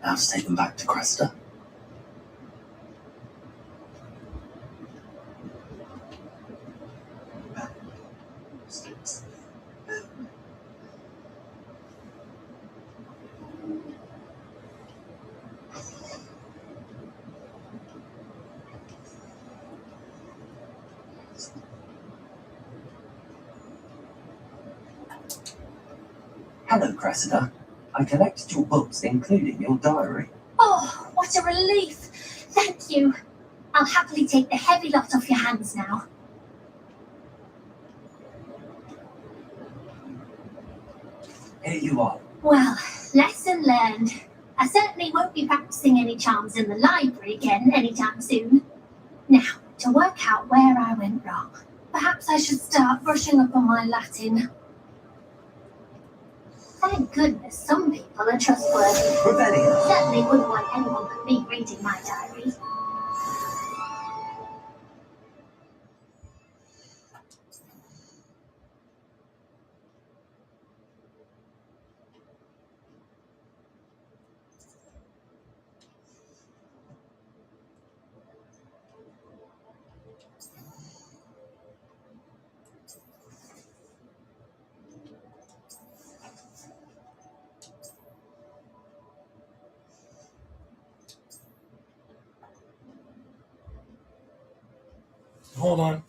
Now to take them back to Cresta. Hello, Cressida. I collected your books, including your diary. Oh, what a relief! Thank you. I'll happily take the heavy lot off your hands now. Here you are. Well, lesson learned. I certainly won't be practicing any charms in the library again anytime soon. Now, to work out where I went wrong. Perhaps I should start brushing up on my Latin. Thank goodness some people are trustworthy. Revelio. Certainly wouldn't want anyone but me reading my diary. Hold on.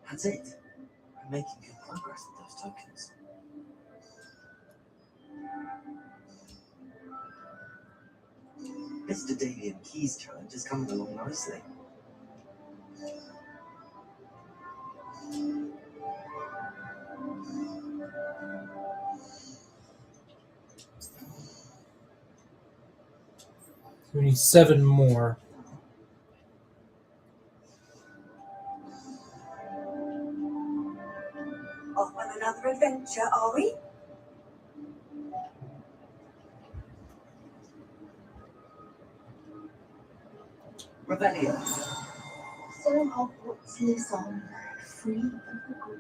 That's it. I'm making good progress with those tokens. Mr. Davian Key's challenge is coming along nicely. We need 7 more. Off on another adventure, are we? Revelio. So Hogwarts lives on, free and forgotten.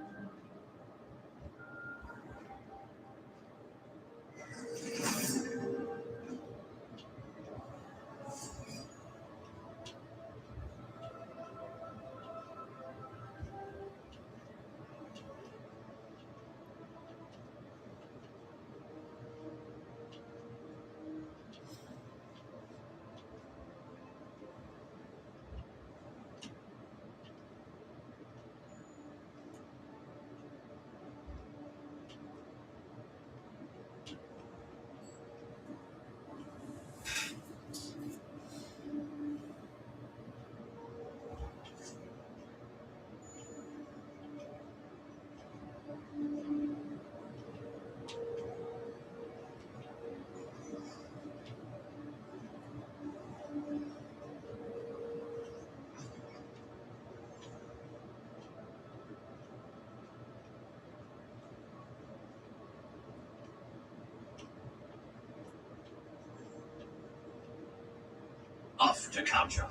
Off to capture.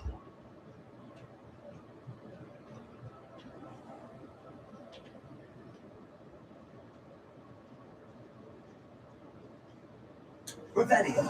Revelio.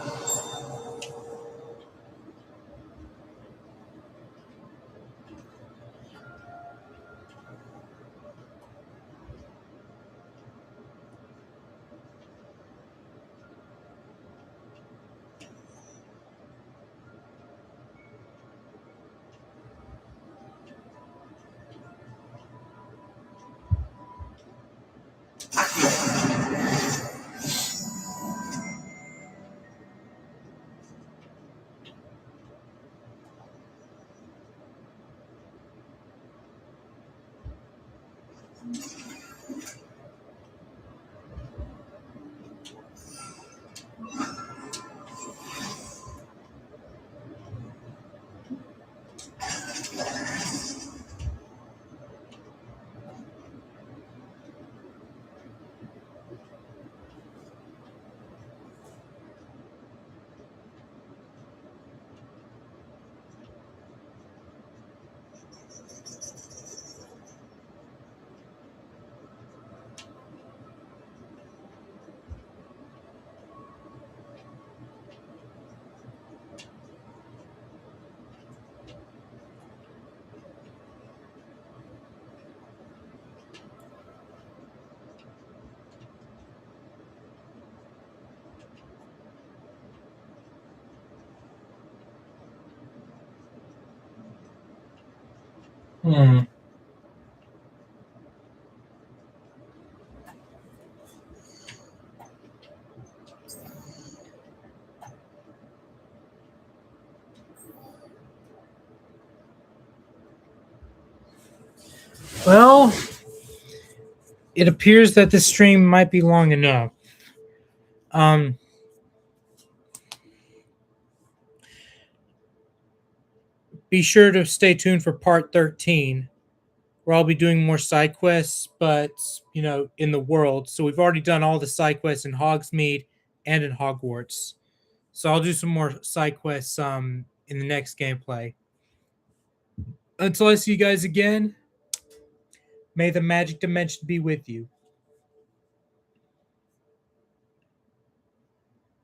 Hmm. Well, it appears that this stream might be long enough. Um, be sure to stay tuned for part 13, where I'll be doing more side quests, but in the world. So we've already done all the side quests in Hogsmeade and in Hogwarts. So I'll do some more side quests in the next gameplay. Until I see you guys again, may the magic dimension be with you.